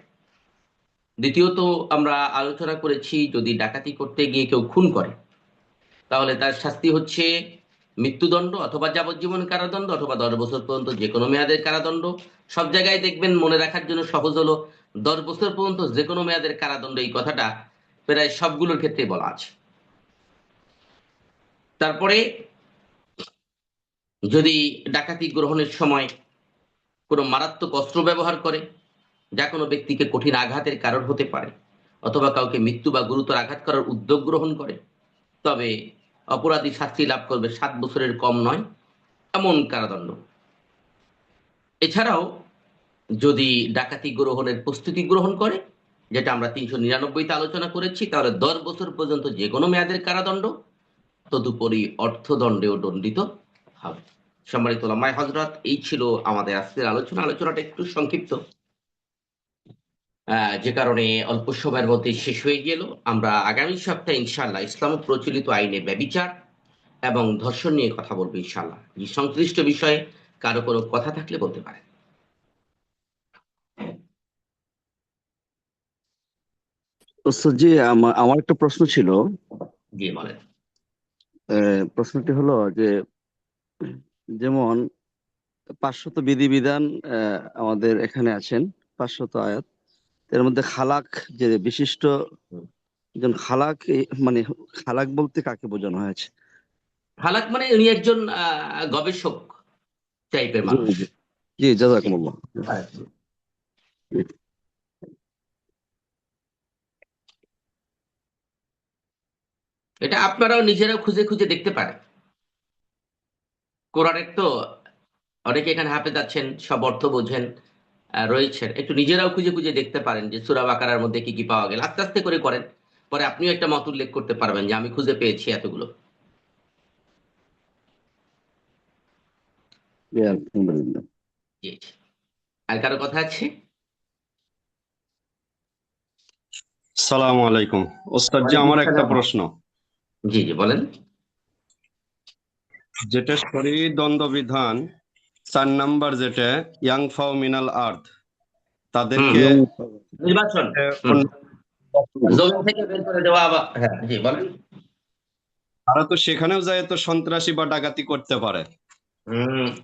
দ্বিতীয়ত আমরা আলোচনা করেছি, যদি ডাকাতি করতে গিয়ে কেউ খুন করে তাহলে তার শাস্তি হচ্ছে মৃত্যুদণ্ড অথবা যাবজ্জীবন কারাদণ্ড অথবা 10 বছর পর্যন্ত যে কোনো মেয়াদের কারাদণ্ড। সব জায়গায় দেখবেন, মনে রাখার জন্য সহজ হলো 10 বছর পর্যন্ত যে কোনো মেয়াদের কারাদণ্ড, এই কথাটা প্রায় সবগুলোর ক্ষেত্রে বলা আছে। তারপরে যদি ডাকাতি গ্রহণের সময় কোনো মারাত্মক অস্ত্র ব্যবহার করে, যা কোনো ব্যক্তিকে কঠিন আঘাতের কারণ হতে পারে, অথবা কাউকে মৃত্যু বা গুরুতর আঘাত করার উদ্যোগ গ্রহণ করে, তবে অপরাধী শাস্তি লাভ করবে 7 বছরের কম নয় এমন কারাদণ্ড। এছাড়াও যদি ডাকাতি গ্রহণের প্রস্তুতি গ্রহণ করে, যেটা আমরা 399-তে আলোচনা করেছি, তাহলে 10 বছর পর্যন্ত যে কোনো মেয়াদের কারাদণ্ড, তদুপরি অর্থদণ্ডেও দণ্ডিত হবে। সম্মানিত ওলামায়ে হযরত, এই ছিল আমাদের আজকের আলোচনা। আলোচনাটা একটু সংক্ষিপ্ত, যে কারণে অল্প সময়ের মধ্যে শেষ হয়ে গেল। আমরা আগামী সপ্তাহে ইনশাআল্লাহ ইসলাম প্রচলিত আইনে ব্যভিচার এবং ধর্ষণ নিয়ে কথা বলবো ইনশাআল্লাহ। এই সংশ্লিষ্ট বিষয়ে কারো কোনো কথা থাকলে বলতে পারেন। ওস্তাদ জি, আমার একটা প্রশ্ন ছিল। জি বলেন। প্রশ্নটি হলো যে, যেমন 500 বিধিবিধান আমাদের এখানে আছেন, 500 আয়াত। এর মধ্যে খালাক, যে বিশিষ্ট হুম। একজন খালাক, মানে খালাক বলতে কাকে বোঝানো হয়েছে? হালাক মানে উনি একজন গবেষক টাইপের জি মানুষ। জি জি, জাযাকুমুল্লাহ। আচ্ছা। এটা আপনারাও নিজেরাও খুঁজে খুঁজে দেখতে পারেন। কোরআনের তো অনেকে এখানে হাফেজ আছেন, সব অর্থ বোঝেন, রয়েছেন। একটু নিজেরাও খুঁজে খুঁজে দেখতে পারেন যে সূরা বাকারার মধ্যে কি কি পাওয়া গেল। আস্তে আস্তে করে করেন, পরে আপনিও একটা মত উল্লেখ করতে পারবেন যে আমি খুঁজে পেয়েছি এতগুলো। জি, আলহামদুলিল্লাহ। জি। আর কারো কথা আছে? সালামু আলাইকুম। ওস্তাদ জি, ওয়ালাইকুম আমার একটা সালাম। প্রশ্ন। জি জি বলেন। যেটা শরীয়ী দণ্ডবিধান 4 নাম্বার, যেটা ইয়াংফাও মিনাল আর্থ, হুম। তাদেরকে নির্বাচন। হুম। হুম। জমিন থেকে বের করে দেওয়া হ্যাঁ জি বলেন। তারা তো সেখানেও যায় তো সন্ত্রাসী বা ডাকাতি করতে পারে।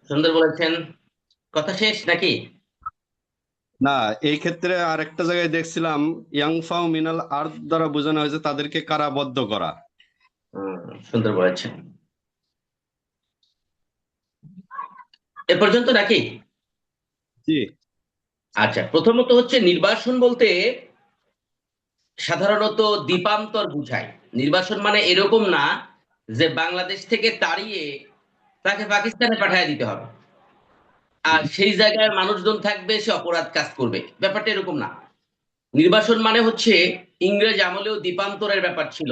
সুন্দর বলেছেন। কথা শেষ নাকি? না, এই ক্ষেত্রে আরেকটা জায়গায় দেখছিলাম ইয়াংফাও মিনাল আর্থ দ্বারা বোঝানো হয়েছে তাদেরকে কারাবদ্ধ করা। সুন্দর বলেছেন। এ পর্যন্ত নাকি? জি আচ্ছা, প্রথমত হচ্ছে নির্বাসন বলতে সাধারণত দ্বীপান্তর বুঝায়। নির্বাসন মানে এরকম না যে বাংলাদেশ থেকে তাড়িয়ে তাকে পাকিস্তানে পাঠিয়ে দিতে হবে আর সেই জায়গায় মানুষজন থাকবে, সে অপরাধ কাজ করবে, ব্যাপারটা এরকম না। নির্বাসন মানে হচ্ছে ইংরেজ আমলেও দ্বীপান্তরের ব্যাপার ছিল।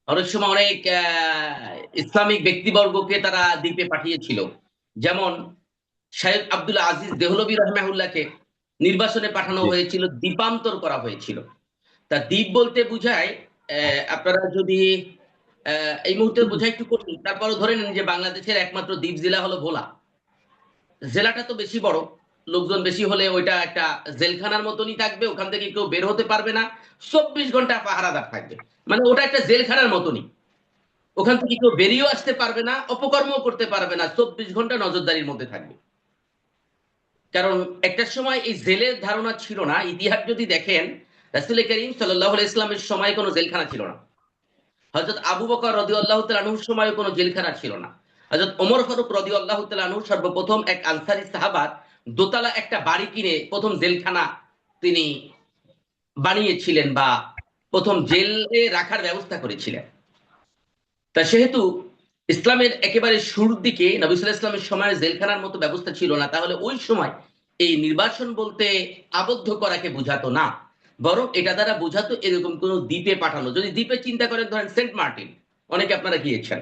অনেক সময় অনেক ইসলামিক ব্যক্তিবর্গকে তারা দ্বীপে পাঠিয়েছিল। যেমন শাহেদ আব্দুল আজিজ দেহলভী রহমাহুল্লাহকে নির্বাসনে পাঠানো জি হয়েছিল, দ্বীপান্তর করা হয়েছিল। তা দ্বীপ বলতে বুঝায় আপনারা যদি এই মুহূর্তে বোঝা একটু কঠিন, তারপরও ধরে নেন যে বাংলাদেশের একমাত্র দ্বীপ জেলা হলো ভোলা। জেলাটা তো বেশি বড়, লোকজন বেশি হলে ওইটা একটা জেলখানার মতনই থাকবে, ওখান থেকে কেউ বের হতে পারবে না, 24 ঘন্টা পাহারাদার থাকবে। মানে ওটা একটা জেলখানার মতনই, ওখান থেকে কেউ বেরিয়েও আসতে পারবে না, অপকর্মও করতে পারবে না, 24 ঘন্টা নজরদারির মধ্যে থাকবে। কারণ একটা সময় এই জেলের ধারণা ছিল না। ইতিহাস যদি দেখেন, রাসূল করিম সাল্লাল্লাহু আলাইহি ইসলামের সময় কোনো জেলখানা ছিল না। হযরত আবু বকর রাদিয়াল্লাহু তাআলা আনহুর সময় কোনো জেলখানা ছিল না। হযরত ওমর ফারুক রাদিয়াল্লাহু তাআলা আনহু সর্বপ্রথম এক আনসারী সাহাবার দোতলা একটা বাড়ি কিনে প্রথম জেলখানা তিনি বানিয়েছিলেন বা প্রথম জেলে রাখার ব্যবস্থা করেছিলেন। তা সেহেতু ইসলামের একেবারে শুরুর দিকে নবী সাল্লাল্লাহু আলাইহি ইসলামের সময় জেলখানার মতো ব্যবস্থা ছিল না, তাহলে ওই সময় এই নির্বাসন বলতে আবদ্ধ করাকে বোঝাতো না, বরং এটা দ্বারা বোঝাতো এরকম কোন দ্বীপে পাঠানো। যদি দ্বীপে চিন্তা করেন, ধরেন সেন্ট মার্টিন, অনেকে আপনারা গিয়েছেন,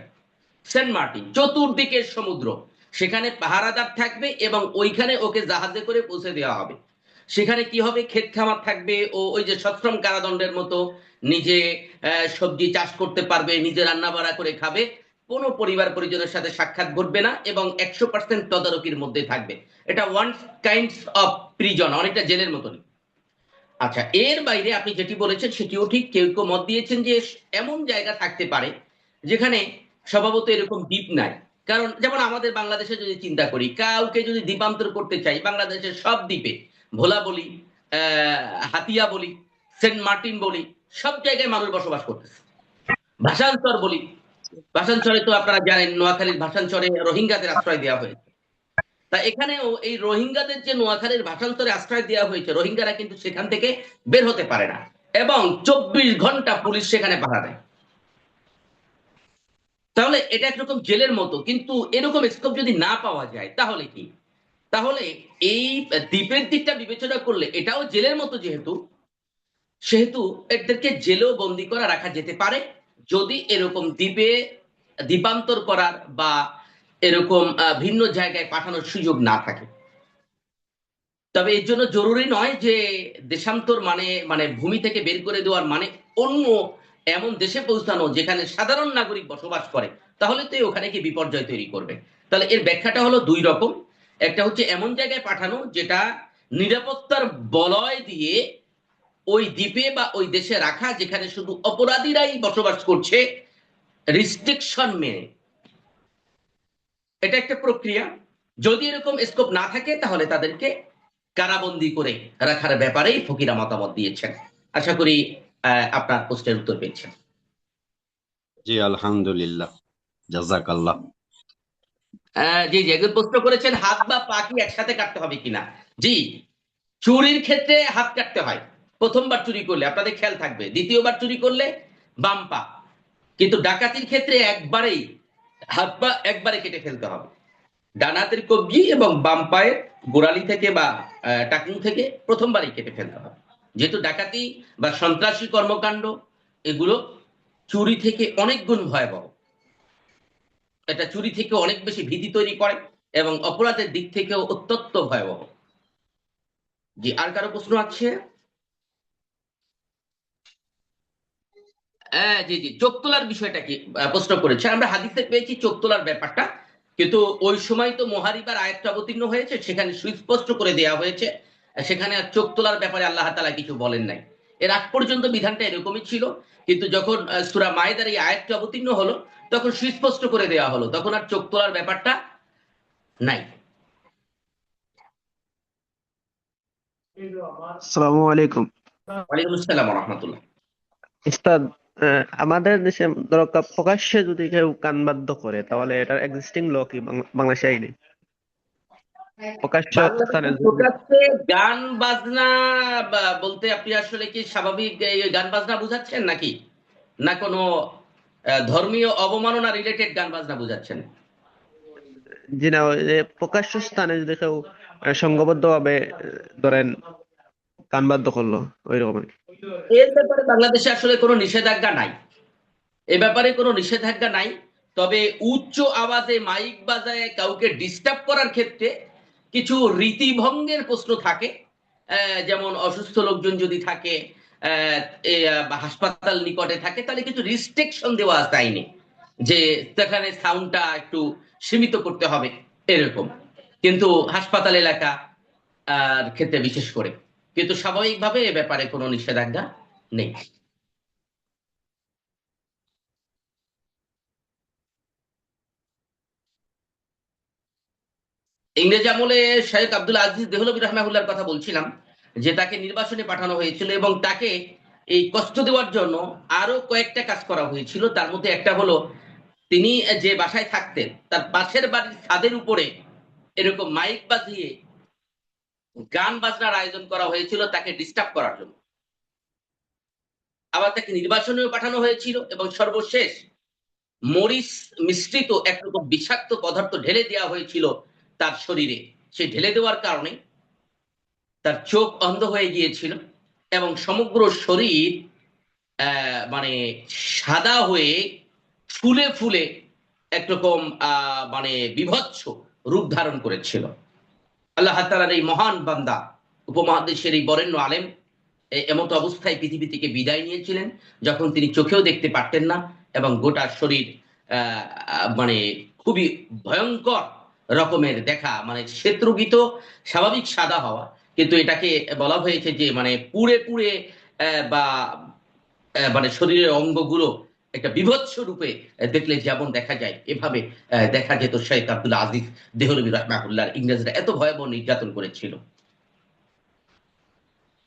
সেন্ট মার্টিন চতুর্দিকে সমুদ্র, সেখানে পাহারাদার থাকবে এবং ওইখানে ওকে জাহাজে করে পৌঁছে দেওয়া হবে। সেখানে কি হবে, ক্ষেত খামার থাকবে, ও ওই যে সশ্রম কারাদণ্ডের মতো নিজে সবজি চাষ করতে পারবে, নিজে রান্না বাড়া করে খাবে, কোনো পরিবার পরিজনের সাথে সাক্ষাৎ ঘটবে না এবং 100% তদারকির মধ্যে থাকবে। এটা ওয়ান কাইন্ডস অফ প্রিজন, অনেকটা জেলের মতনই। আচ্ছা, এর বাইরে আপনি যেটি বলেছেন সেটিও ঠিক। কেউ কেউ মত দিয়েছেন যে এমন জায়গা থাকতে পারে যেখানে স্বভাবত এরকম দ্বীপ নাই। কারণ যেমন আমাদের বাংলাদেশে যদি চিন্তা করি, কাউকে যদি দ্বীপান্তর করতে চাই, বাংলাদেশের সব দ্বীপে, ভোলা বলি, হাতিয়া বলি, সেন্ট মার্টিন বলি, সব জায়গায় মানুষ বসবাস করতেছে। ভাষান্তর বলি, ভাষান্তরে তো আপনারা জানেন নোয়াখালীর ভাষান্তরে রোহিঙ্গাদের আশ্রয় দেওয়া হয়েছে। তা এখানেও এই রোহিঙ্গাদের যে নোয়াখালীর ভাষান্তরে আশ্রয় দেওয়া হয়েছে, রোহিঙ্গারা কিন্তু সেখান থেকে বের হতে পারে না এবং 24 ঘন্টা পুলিশ সেখানে পাহারা দেয়। তাহলে এটা একরকম জেলের মতো। কিন্তু এরকম স্কোপ যদি না পাওয়া যায় তাহলে কি? তাহলে এই দ্বীপের দিকটা বিবেচনা করলে এটাও জেলের মতো, যেহেতু সেহেতু এদেরকে জেলেও বন্দি করা রাখা যেতে পারে, যদি এরকম দ্বীপে দ্বীপান্তর করার বা এরকম ভিন্ন জায়গায় পাঠানোর সুযোগ না থাকে। তবে এর জন্য জরুরি নয় যে দেশান্তর মানে মানে ভূমি থেকে বের করে দেওয়ার মানে অন্য এমন দেশে পৌঁছানো যেখানে সাধারণ নাগরিক বসবাস করে, তাহলে তো ওখানে কি বিপর্যয় তৈরি করবে। তাহলে এর ব্যাখ্যাটা হলো দুই রকম। একটা হচ্ছে এমন জায়গায় পাঠানো যেটা নিরাপত্তার বলয় দিয়ে ওই দ্বীপে বা ওই দেশে রাখা, যেখানে শুধু অপরাধীরাই বসবাস করছে রিস্ট্রিকশন মেনে। এটা একটা প্রক্রিয়া। যদি এরকম স্কোপ না থাকে তাহলে তাদেরকে কারাবন্দী করে রাখার ব্যাপারেই ফকিরা মতামত দিয়েছেন। আশা করি আপনার প্রশ্নের উত্তর পেয়েছেন। জি আলহামদুলিল্লাহ, জাযাকাল্লাহ। জি জি, একজন প্রশ্ন করেছেন হাত বা পা কি একসাথে কাটতে হবে কিনা। জি, চুরির ক্ষেত্রে হাত কাটতে হয় প্রথমবার চুরি করলে, আপনাদের খেয়াল থাকবে, দ্বিতীয়বার চুরি করলে বাম পা। কিন্তু ডাকাতির ক্ষেত্রে একবারেই হাত পা একবারে কেটে ফেলতে হবে। ডান হাতের কবজি এবং বাম পায়ের গোড়ালি থেকে বা টাকনু থেকে প্রথমবারই কেটে ফেলতে হবে। যেহেতু ডাকাতি বা সন্ত্রাসী কর্মকাণ্ড এগুলো চুরি থেকে অনেক গুণ ভয়াবহ, এটা চুরি থেকে অনেক বেশি ভীতি তৈরি করে এবং অপরাধের দিক থেকেও অত্যন্ত ভয়াবহ। জি, আর কারো প্রশ্ন আছে? জি জি, চোখ তোলার বিষয়টা কি প্রশ্ন করেছে। আমরা হাদিসে পেয়েছি চোখ তোলার ব্যাপারটা, কিন্তু ওই সময় তো মুহারিবার আয়াতটা অবতীর্ণ হয়েছে, সেখানে সুস্পষ্ট করে দেওয়া হয়েছে, সেখানে আর চোখ তোলার ব্যাপারে আল্লাহ তাআলা কিছু বলেন নাই। এর আগ পর্যন্ত বিধানটা এরকমই ছিল, কিন্তু যখন সূরা মায়েদার এই আয়াতটা অবতীর্ণ হলো তখন সুস্পষ্ট করে দেওয়া হলো, তখন আর চোখ তোলার ব্যাপারটা নাই। আসসালামু আলাইকুম। ওয়ালাইকুম আসসালাম ওয়া রাহমাতুল্লাহ। উস্তাদ, আমাদের দেশে ধরো প্রকাশ্যে যদি কেউ গান বাদ্য করে তাহলে এটার এক্সিস্টিং ল কি বাংলাদেশে আইনে? প্রকাশ্য স্থানে বাংলাদেশের যদি প্রকাশ্যে গান বাজনা বলতে আপনি আসলে কি স্বাভাবিক এই গান বাজনা বুঝাচ্ছেন নাকি, না কোনো ধর্মীয় অবমাননা রিলেটেড গান বাজনা বুঝাচ্ছেন? জি না, ওই যে প্রকাশ্য স্থানে যদি কেউ সংঘবদ্ধ ভাবে ধরেন গান বাদ্য করলো ওই রকম। এর ব্যাপারে বাংলাদেশে আসলে কোনো নিষেধাজ্ঞা নাই, এ ব্যাপারে কোনো নিষেধাজ্ঞা নাই। তবে উচ্চ আওয়াজে মাইক বাজায় কাউকে ডিস্টার্ব করার ক্ষেত্রে কিছু রীতিভঙ্গের প্রশ্ন থাকে। যেমন অসুস্থ লোকজন যদি থাকে, বা হাসপাতাল নিকটে থাকে, তাহলে কিছু রিস্ট্রিকশন দেওয়া আছে আইনে, যে সেখানে সাউন্ডটা একটু সীমিত করতে হবে এরকম। কিন্তু হাসপাতাল এলাকা ক্ষেত্রে বিশেষ করে, কিন্তু স্বাভাবিকভাবে এ ব্যাপারে কোনো নিষেধাজ্ঞা নেই। ইংরেজ আমলে শেখ আব্দুল আজিজ দেহলভী রহমাহুল্লাহর কথা বলছিলাম, যে তাকে নির্বাসনে পাঠানো হয়েছিল এবং তাকে এই কষ্ট দেওয়ার জন্য আরো কয়েকটা কাজ করা হয়েছিল। তার মধ্যে একটা হলো, তিনি যে বাসায় থাকতেন তার পাশের বাড়ির ছাদের উপরে এরকম মাইক বাজিয়ে গান বাজনার আয়োজন করা হয়েছিল তাকে ডিস্টার্ব করার জন্য। আবার তাকে নির্বাসনেও পাঠানো হয়েছিল এবং সর্বশেষ মরিচ মিশ্রিত একরকম বিষাক্ত পদার্থ ঢেলে দেওয়া হয়েছিল তার শরীরে। সেই ঢেলে দেওয়ার কারণে তার চোখ অন্ধ হয়ে গিয়েছিল এবং সমগ্র শরীর মানে সাদা হয়ে ফুলে ফুলে একরকম মানে বিভৎস রূপ ধারণ করেছিল। আল্লাহ তাআলার এই মহান বান্দা, উপমহাদেশের এই বরেণ্য আলেম, এমত অবস্থায় পৃথিবী থেকে বিদায় নিয়েছিলেন যখন তিনি চোখেও দেখতে পারতেন না এবং গোটা শরীর মানে খুবই ভয়ঙ্কর রকমের দেখা, মানে শ্বেতরোগিত স্বাভাবিক সাদা হওয়া, কিন্তু এটাকে বলা হয়েছে যে মানে পুড়ে পুড়ে বা মানে শরীরের অঙ্গগুলো একটা বিভৎস রূপে দেখলে যেমন দেখা যায়, এভাবে দেখা যেত শেখ আব্দুল আজিজ দেহলভী রাহমাহুল্লাহ। ইংরেজরা এত ভয়াবহ নির্যাতন করেছিল।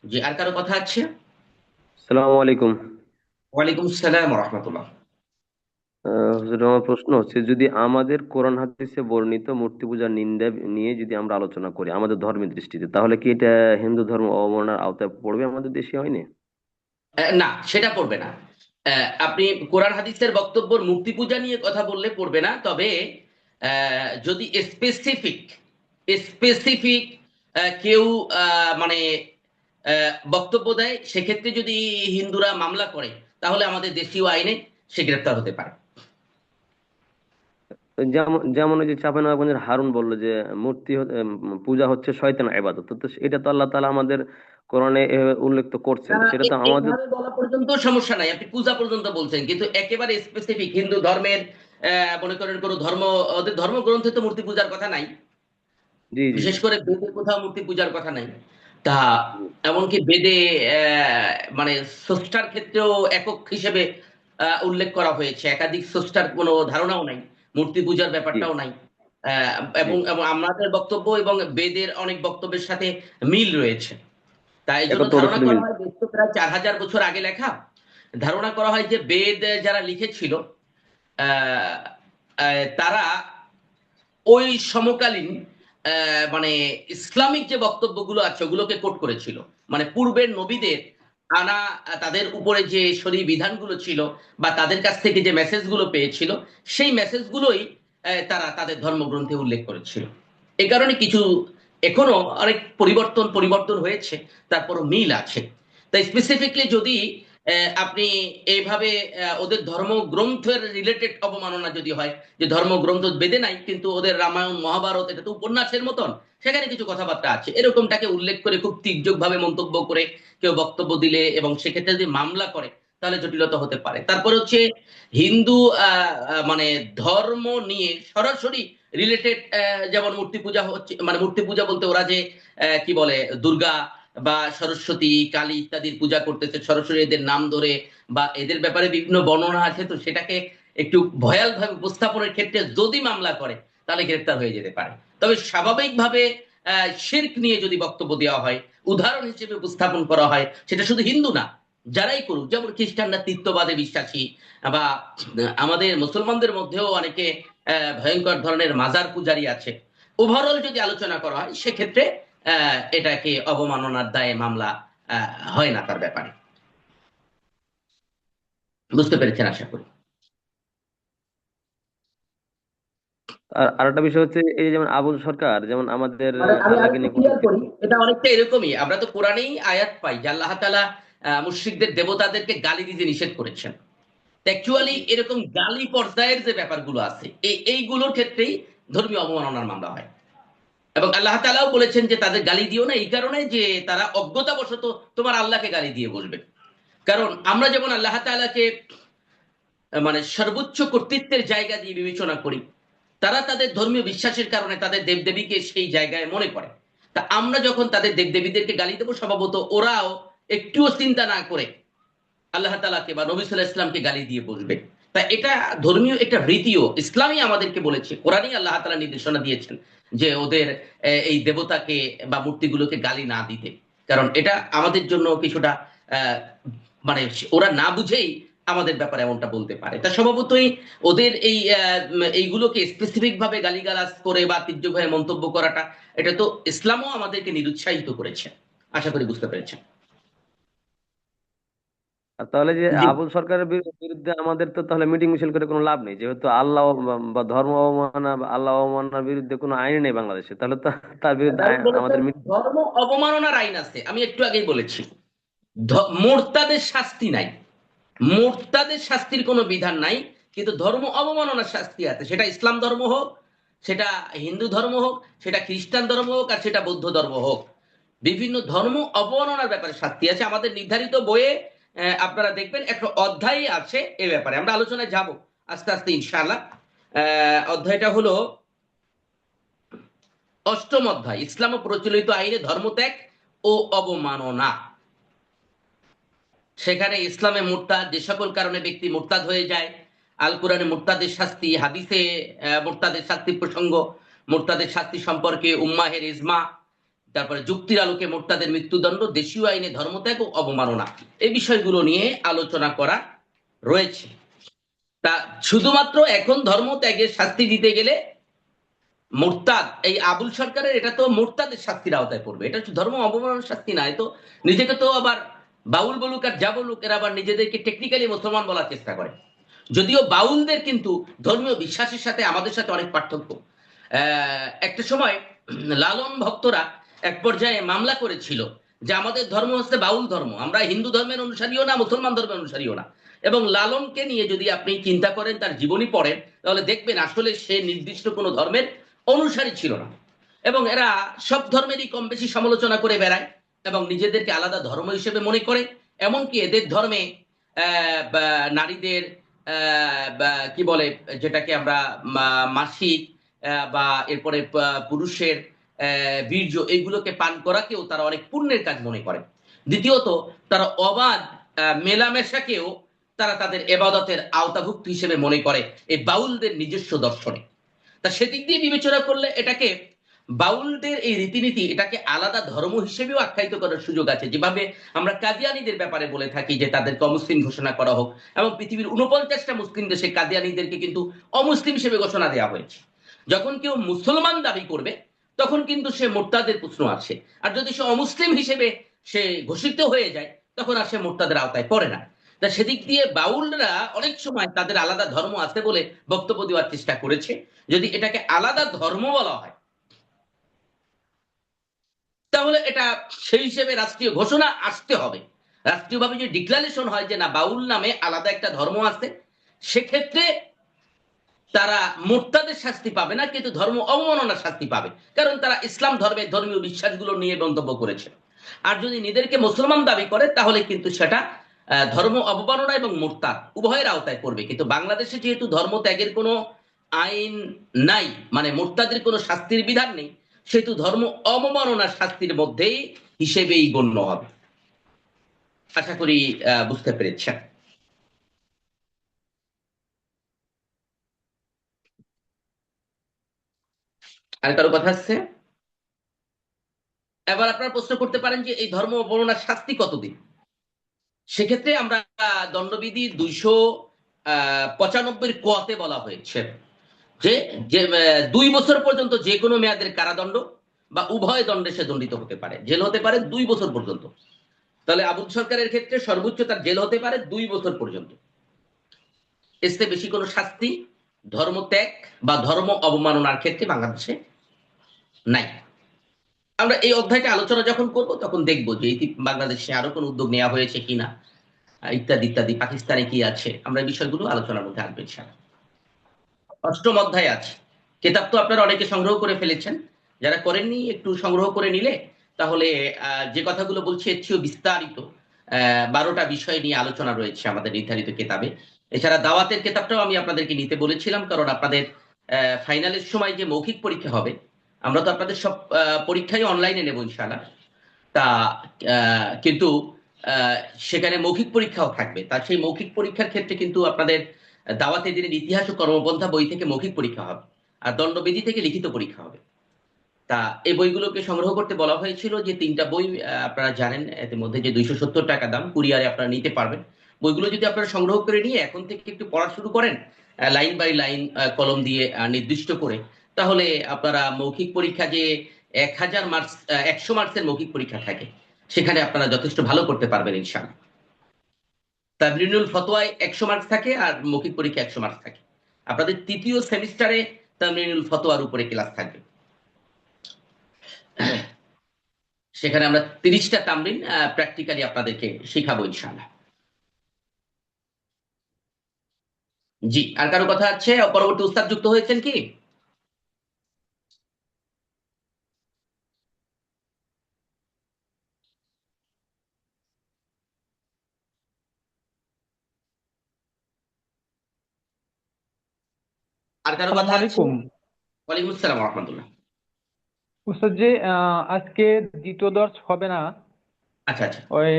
যে আর কারো কথা আছে? আসসালামু আলাইকুম। ওয়ালাইকুম আসসালাম ওয়া রাহমাতুল্লাহ। হুজুর, আমার প্রশ্ন হচ্ছে, যদি আমাদের কোরআন হাদিসে বর্ণিত মূর্তি পূজার নিন্দা নিয়ে যদি আমরা আলোচনা করি আমাদের ধর্মের দৃষ্টিতে, তাহলে কি এটা হিন্দু ধর্ম অবমাননার আওতায় পড়বে আমাদের দেশে হয়নি? না, সেটা পড়বে না। আপনি কোরআন হাদিসের বক্তব্যের মূর্তি পূজা নিয়ে কথা বললে পড়বে না। তবে যদি স্পেসিফিক স্পেসিফিক কেউ মানে বক্তব্য দেয়, সেক্ষেত্রে যদি হিন্দুরা মামলা করে তাহলে আমাদের দেশীয় আইনে সে গ্রেপ্তার হতে পারে। যেমন যেমন ওই যে চাঁপাইনবাবগঞ্জের হারুন বললো যে পূজা হচ্ছে শয়তানের ইবাদত, তো এটা তো আল্লাহ তাআলা আমাদের কোরআনে এভাবে উল্লেখ তো করছেন, তো সেটা তো আমাদের। এইভাবে বলা পর্যন্ত সমস্যা নাই, আপনি পূজা পর্যন্ত বলছেন, কিন্তু একেবারে স্পেসিফিক হিন্দু ধর্মের মনে করেন কোন ধর্ম, ওদের ধর্মগ্রন্থে তো মূর্তি পূজার কথা নাই, জি জি জি। বিশেষ করে বেদে কোথাও মূর্তি পূজার কথা নাই। তা এমনকি বেদে মানে স্রষ্টার ক্ষেত্রেও একক হিসেবে উল্লেখ করা হয়েছে, একাধিক স্রষ্টার কোনো ধারণাও নাই, মূর্তি পূজার জি ব্যাপারটাও নাই। জি। এবং এবং আমাদের বক্তব্য এবং বেদের অনেক বক্তব্যের সাথে মিল রয়েছে। তাই জন্য একত্র ধারণা সাথে করা মিল। হয়, বেদ তো প্রায় 4000 বছর আগে লেখা। ধারণা করা হয় যে বেদ যারা লিখেছিল আহ, তারা ওই সমকালীন মানে ইসলামিক যে বক্তব্যগুলো আছে ওগুলোকে কোট করেছিল। মানে পূর্বের নবীদের আনা তাদের উপরে যে শরী বিধানগুলো ছিল বা তাদের কাছ থেকে যে মেসেজগুলো পেয়েছিল, সেই মেসেজগুলোই তারা তাদের ধর্মগ্রন্থে উল্লেখ করেছিল। এই কারণে কিছু এখনো অনেক পরিবর্তন পরিবর্তন হয়েছে, তারপরও মিল আছে। তাই স্পেসিফিকলি যদি আপনি এইভাবে ওদের ধর্মগ্রন্থের রিলেটেড অবমাননা যদি হয়, যে ধর্মগ্রন্থ বেদে নাই কিন্তু ওদের রামায়ণ মহাভারত এটা তো উপন্যাসের মতন, সেখানে কিছু কথাবার্তা আছে, এরকমটাকে উল্লেখ করে খুব তীর্যকভাবে মন্তব্য করে কেউ বক্তব্য দিলে এবং সেক্ষেত্রে যদি মামলা করে তাহলে জটিলতা হতে পারে। তারপর হচ্ছে হিন্দু মানে ধর্ম নিয়ে সরাসরি রিলেটেড, যেমন মূর্তি পূজা হচ্ছে, মানে মূর্তি পূজা বলতে ওরা যে কি বলে দুর্গা বা সরস্বতী কালী ইত্যাদির পূজা করতেছে সরাসরি এদের নাম ধরে, বা এদের ব্যাপারে বিভিন্ন বর্ণনা আছে, তো সেটাকে একটু ভয়াল ভাবে উপস্থাপনের ক্ষেত্রে যদি মামলা করে তাহলে গ্রেপ্তার হয়ে যেতে পারে। তবে স্বাভাবিকভাবে শিরক নিয়ে যদি বক্তব্য দেওয়া হয়, উদাহরণ হিসেবে উপস্থাপন করা হয়, সেটা শুধু হিন্দু না, যারাই করুক, যেমন খ্রিস্টানরা তৃত্ববাদে বিশ্বাসী, বা আমাদের মুসলমানদের মধ্যেও অনেকে ভয়ঙ্কর ধরনের মাজার পূজারী আছে, ওভারঅল যদি আলোচনা করা হয় সেক্ষেত্রে এটাকে অবমাননার দায়ে মামলা হয় না তার ব্যাপারে। বুঝতে পেরেছেন আশা করি। আর আরেকটা বিষয় হচ্ছে, এই যে যেমন আবুল সরকার যেমন আমাদের মানে আমি আল্লাহকে আরেকটু নিয়ে ক্লিয়ার কটূক্তি করি, এটা অনেকটা এরকমই, আমরা তো কোরআনেই আয়াত পাই যে আল্লাহ তাআলা মুশরিকদের দেবতাদেরকে গালি দিতে নিষেধ করেছেন। অ্যাকচুয়ালি এরকম গালি পর্যায়ের যে ব্যাপারগুলো আছে এইগুলোর ক্ষেত্রেই ধর্মীয় অবমাননার মামলা হয়। এবং আল্লাহ তাআলাও বলেছেন যে তাদের গালি দিও না, এই কারণে যে তারা অজ্ঞতাবশত তোমার আল্লাহকে গালি দিয়ে বসবে। কারণ আমরা যেমন আল্লাহ তাআলাকে মানে সর্বোচ্চ কর্তৃত্বের জায়গা দিয়ে বিবেচনা করি, তারা তাদের ধর্মীয় বিশ্বাসের কারণে তাদের দেবদেবীকে সেই জায়গায় মনে করে। তা আমরা যখন তাদের দেবদেবীদেরকে গালি দেবো, স্বভাবত ওরাও একটুও চিন্তা না করে আল্লাহ তাআলাকে বা নবী সাল্লাল্লাহু আলাইহি ওয়াসাল্লামকে গালি দিয়ে বসবে। তা এটা ধর্মীয় একটা রীতিও, ইসলামই আমাদেরকে বলেছে, কোরআনই আল্লাহ তাআলা নির্দেশনা দিয়েছেন যে ওদের এই দেবতাকে বা মূর্তিগুলোকে গালি না দিতে। কারণ এটা আমাদের জন্য কিছুটা আহ, মানে ওরা না বুঝেই আমাদের ব্যাপারে এমনটা বলতে পারে। তা স্বভাবতই ওদের এই এইগুলোকে স্পেসিফিক ভাবে গালিগালাজ করে বা তীর্যভাবে মন্তব্য করাটা, এটা তো ইসলামও আমাদেরকে নিরুৎসাহিত করেছে। আশা করি বুঝতে পেরেছেন। আর তাহলে যে জি। আবুল সরকারের বিরুদ্ধে আমাদের তো তাহলে মিটিং মিছিল করে কোনো লাভ নেই, যেহেতু আল্লাহ বা ধর্ম অবমাননা বা আল্লাহ অবমাননার বিরুদ্ধে কোনো আইন নেই বাংলাদেশে, তাহলে তো তার বিরুদ্ধে দারুণ বলেছেন, আমাদের ধর্ম অবমাননার আইন আছে, আমি একটু আগেই বলেছি। মোরতাদের শাস্তি নাই, মোরতাদের শাস্তির কোনো বিধান নাই, কিন্তু ধর্ম অবমাননার শাস্তি আছে। সেটা ইসলাম ধর্ম হোক, সেটা হিন্দু ধর্ম হোক, সেটা খ্রিস্টান ধর্ম হোক, আর সেটা বৌদ্ধ ধর্ম হোক, বিভিন্ন ধর্ম অবমাননার ব্যাপারে শাস্তি আছে। আমাদের নির্ধারিত বইয়ে আপনারা দেখবেন একটা অধ্যায় আছে এ ব্যাপারে, আমরা আলোচনায় যাব আস্তে আস্তে ইনশাআল্লাহ। অধ্যায়টা হলো অষ্টম অধ্যায়, ইসলাম ও প্রচলিত আইনে ধর্মত্যাগ ও অবমাননা। সেখানে ইসলামে মুরতাদ, যে সকল কারণে ব্যক্তি মুরতাদ হয়ে যায়, আল কোরআনে মুরতাদের শাস্তি, হাদিসে মুরতাদের শাস্তি প্রসঙ্গ, মুরতাদের শাস্তি সম্পর্কে উম্মাহের ইজমা, তারপরে যুক্তির আলোকে মুরতাদের মৃত্যুদণ্ড, দেশীয় আইনে ধর্মত্যাগ ও অবমাননা, এই বিষয়গুলো নিয়ে আলোচনা করা রয়েছে। তা শুধুমাত্র এখন ধর্মত্যাগের শাস্তি দিতে গেলে মুরতাদ, এই আবুল সরকারের এটা তো মুরতাদের শাস্তির আওতায় পড়বে, এটা হচ্ছে ধর্ম অবমাননার শাস্তি না। তো নিজেকে তো আবার বাউল বলুক আর যা বলুক, এরা আবার নিজেদেরকে টেকনিক্যালি মুসলমান বলার চেষ্টা করে। যদিও বাউলদের কিন্তু ধর্মীয় বিশ্বাসের সাথে আমাদের সাথে অনেক পার্থক্য। একটা সময় লালন ভক্তরা এক পর্যায়ে মামলা করেছিল যে আমাদের ধর্ম হচ্ছে বাউল ধর্ম, আমরা হিন্দু ধর্মের অনুসারীও না, মুসলমান ধর্মের অনুসারীও না। এবং লালনকে নিয়ে যদি আপনি চিন্তা করেন, তার জীবনী পড়েন, তাহলে দেখবেন আসলে সে নির্দিষ্ট কোনো ধর্মের অনুসারী ছিল না। এবং এরা সব ধর্মেরই কম বেশি সমালোচনা করে বেড়ায় এবং নিজেদেরকে আলাদা ধর্ম হিসেবে মনে করে। এমনকি এদের ধর্মে নারীদের কি বলে, যেটাকে আমরা মাসিক বা এরপরে পুরুষের বীর্য, এইগুলোকে পান করাকেও তারা অনেক পুণ্যের কাজ মনে করে। দ্বিতীয়ত, তারা অবাধ মেলামেশাকেও তারা তাদের এবাদতের আওতাভুক্ত হিসেবে মনে করে এই বাউলদের নিজস্ব দর্শনে। তা সেদিক দিয়ে বিবেচনা করলে এটাকে, বাউলদের এই রীতিনীতি, এটাকে আলাদা ধর্ম হিসেবেও আখ্যায়িত করার সুযোগ আছে। যেভাবে আমরা কাদিয়ানীদের ব্যাপারে বলে থাকি যে তাদেরকে অমুসলিম ঘোষণা করা হোক, এবং পৃথিবীর 49টা মুসলিম দেশে কাদিয়ানীদেরকে কিন্তু অমুসলিম হিসেবে ঘোষণা দেওয়া হয়েছে। যখন কেউ মুসলমান দাবি করবে তখন কিন্তু সে মোরতাদের প্রশ্ন আসে, আর যদি সে অমুসলিম হিসেবে সে ঘোষিত হয়ে যায় তখন আর সে মোরতাদের আওতায় পড়ে না। তা সেদিক দিয়ে বাউলরা অনেক সময় তাদের আলাদা ধর্ম আছে বলে বক্তব্য দেওয়ার চেষ্টা করেছে। যদি এটাকে আলাদা ধর্ম বলা হয় তাহলে এটা সেই হিসেবে রাষ্ট্রীয় ঘোষণা আসতে হবে। রাষ্ট্রীয়ভাবে যদি ডিক্লারেশন হয় যে না, বাউল নামে আলাদা একটা ধর্ম আছে, সেক্ষেত্রে তারা মোরতাদের শাস্তি পাবে না, কিন্তু ধর্ম অবমাননার শাস্তি পাবে, কারণ তারা ইসলাম ধর্মের ধর্মীয় বিশ্বাসগুলো নিয়ে মন্তব্য করেছে। আর যদি নিজেদেরকে মুসলমান দাবি করে তাহলে কিন্তু সেটা ধর্ম অবমাননা এবং মোরতাদ উভয়ের আওতায় পড়বে। কিন্তু বাংলাদেশে যেহেতু ধর্ম ত্যাগের কোনো আইন নাই, মানে মোরতাদের কোনো শাস্তির বিধান নেই, সেহেতু ধর্ম অবমাননার শাস্তির মধ্যেই হিসেবেই গণ্য হবে। আশা করি বুঝতে পেরেছেন। আর কারো কথা আছে? এবার আপনারা প্রশ্ন করতে পারেন যে এই ধর্ম অবমাননার শাস্তি কতদিন। সেক্ষেত্রে আমরা দণ্ডবিধি 295 কতে বলা হয়েছে যে যে 2 বছর পর্যন্ত যে কোনো মেয়াদের কারাদণ্ড বা উভয় দণ্ডে সে দণ্ডিত হতে পারে, জেল হতে পারে 2 বছর পর্যন্ত। তাহলে আবুল সরকারের ক্ষেত্রে সর্বোচ্চ তার জেল হতে পারে 2 বছর পর্যন্ত। এর চেয়ে বেশি কোনো শাস্তি ধর্মত্যাগ বা ধর্ম অবমাননার ক্ষেত্রে বাংলাদেশে নাই। আমরা এই অধ্যায়টা আলোচনা যখন করব তখন দেখব যে বাংলাদেশে আরো কোনো উদ্যোগ নেওয়া হয়েছে কিনা, ইত্যাদি ইত্যাদি, পাকিস্তানে কি আছে, আমরা এই বিষয়গুলো আলোচনার মধ্যে আনবো ইনশাআল্লাহ। 8ম অধ্যায় আছে। কিতাব তো আপনারা অনেকে সংগ্রহ করে ফেলেছেন, যারা করেননি একটু সংগ্রহ করে নিলে তাহলে যে কথাগুলো বলছি এর চেয়েও বিস্তারিত 12টা বিষয় নিয়ে আলোচনা রয়েছে আমাদের নির্ধারিত কিতাবে। এছাড়া দাওয়াতের কিতাবটাও আমি আপনাদেরকে নিতে বলেছিলাম, কারণ আপনাদের ফাইনালের সময় যে মৌখিক পরীক্ষা হবে, আমরা তো আপনাদের সব পরীক্ষাই অনলাইনে নেব ইনশাআল্লাহ। তা কিন্তু আহ, সেখানে মৌখিক পরীক্ষাও থাকবে। তা সেই মৌখিক পরীক্ষার ক্ষেত্রে কিন্তু আপনাদের দাওয়াতে দিনের ইতিহাস ও কর্মপন্থা বই থেকে মৌখিক পরীক্ষা হবে, আর দণ্ডবিধি থেকে লিখিত পরীক্ষা হবে। তা এই বইগুলোকে সংগ্রহ করতে বলা হয়েছিল, যে 3টা বই আপনারা জানেন এর মধ্যে যে 270 টাকা দাম, কুরিয়ারে আপনারা নিতে পারবেন। বইগুলো যদি আপনারা সংগ্রহ করে নিয়ে এখন থেকে একটু পড়া শুরু করেন, লাইন বাই লাইন কলম দিয়ে নির্দিষ্ট করে, তাহলে আপনারা মৌখিক পরীক্ষা যে 1000 মার্কস 100 মার্কসের মৌখিক পরীক্ষা থাকে, সেখানে আপনারা যথেষ্ট ভালো করতে পারবেন ইনশাআল্লাহ। তাবলিনুল ফতোয়ায় 100 মার্কস থাকে আর মৌখিক পরীক্ষা 100 মার্কস থাকে। আপনাদের 3য় সেমিস্টারে তাবলিনুল ফতোয়ার উপরে ক্লাস থাকবে, সেখানে আমরা 30টা তামরিন প্র্যাকটিক্যালি আপনাদেরকে শেখাবো ইনশাআল্লাহ। জি, আর কারো কথা আছে? পরবর্তী উস্তাদ যুক্ত হয়েছেন কি? আর কারো আসসালামু কথা আছে? আলাইকুম। ওয়ালাইকুম আসসালাম ওয়া রাহমাতুল্লাহ। উস্তাদ জি, আজকে দ্বিতীয় দর্শ হবে না। আচ্ছা আচ্ছা, ওই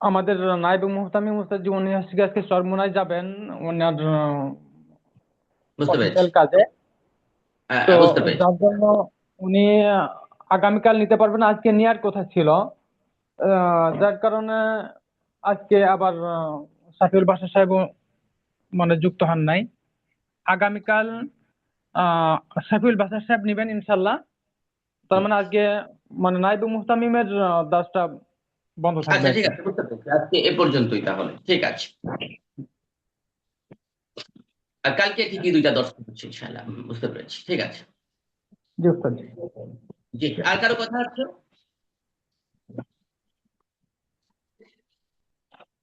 আমাদের নায়েব মুহতামিম উস্তাদ জি, উনি আজকে আজকে চরমোনাই যাবেন ওনার বুঝতে পেরেছি। অফিসিয়াল কাজে। তো বুঝতে পেরেছি। যার জন্য উনি আগামীকাল নিতে পারবেন, আজকে নেয়ার কথা ছিল। যার কারণে আজকে আবার সাফিউল বাশা সাহেব মানে যুক্ত হন নাই। আগামীকাল আহ সাফিউল বাশা সাহেব নিবেন ইনশাল্লাহ। তার মানে আজকে মানে নায়েব মুহতামিমের দাসটা বন্ধ থাকবে আচ্ছা আর ঠিক কি। আছে, বুঝতে পেরেছি। আজকে এ পর্যন্তই তাহলে, ঠিক আছে। আর কালকে ঠিকই 2টা দর্শন হচ্ছে ইনশাআল্লাহ। বুঝতে পেরেছি, ঠিক আছে। জি উস্তাদ জি। জি, আর কারো কথা আছে?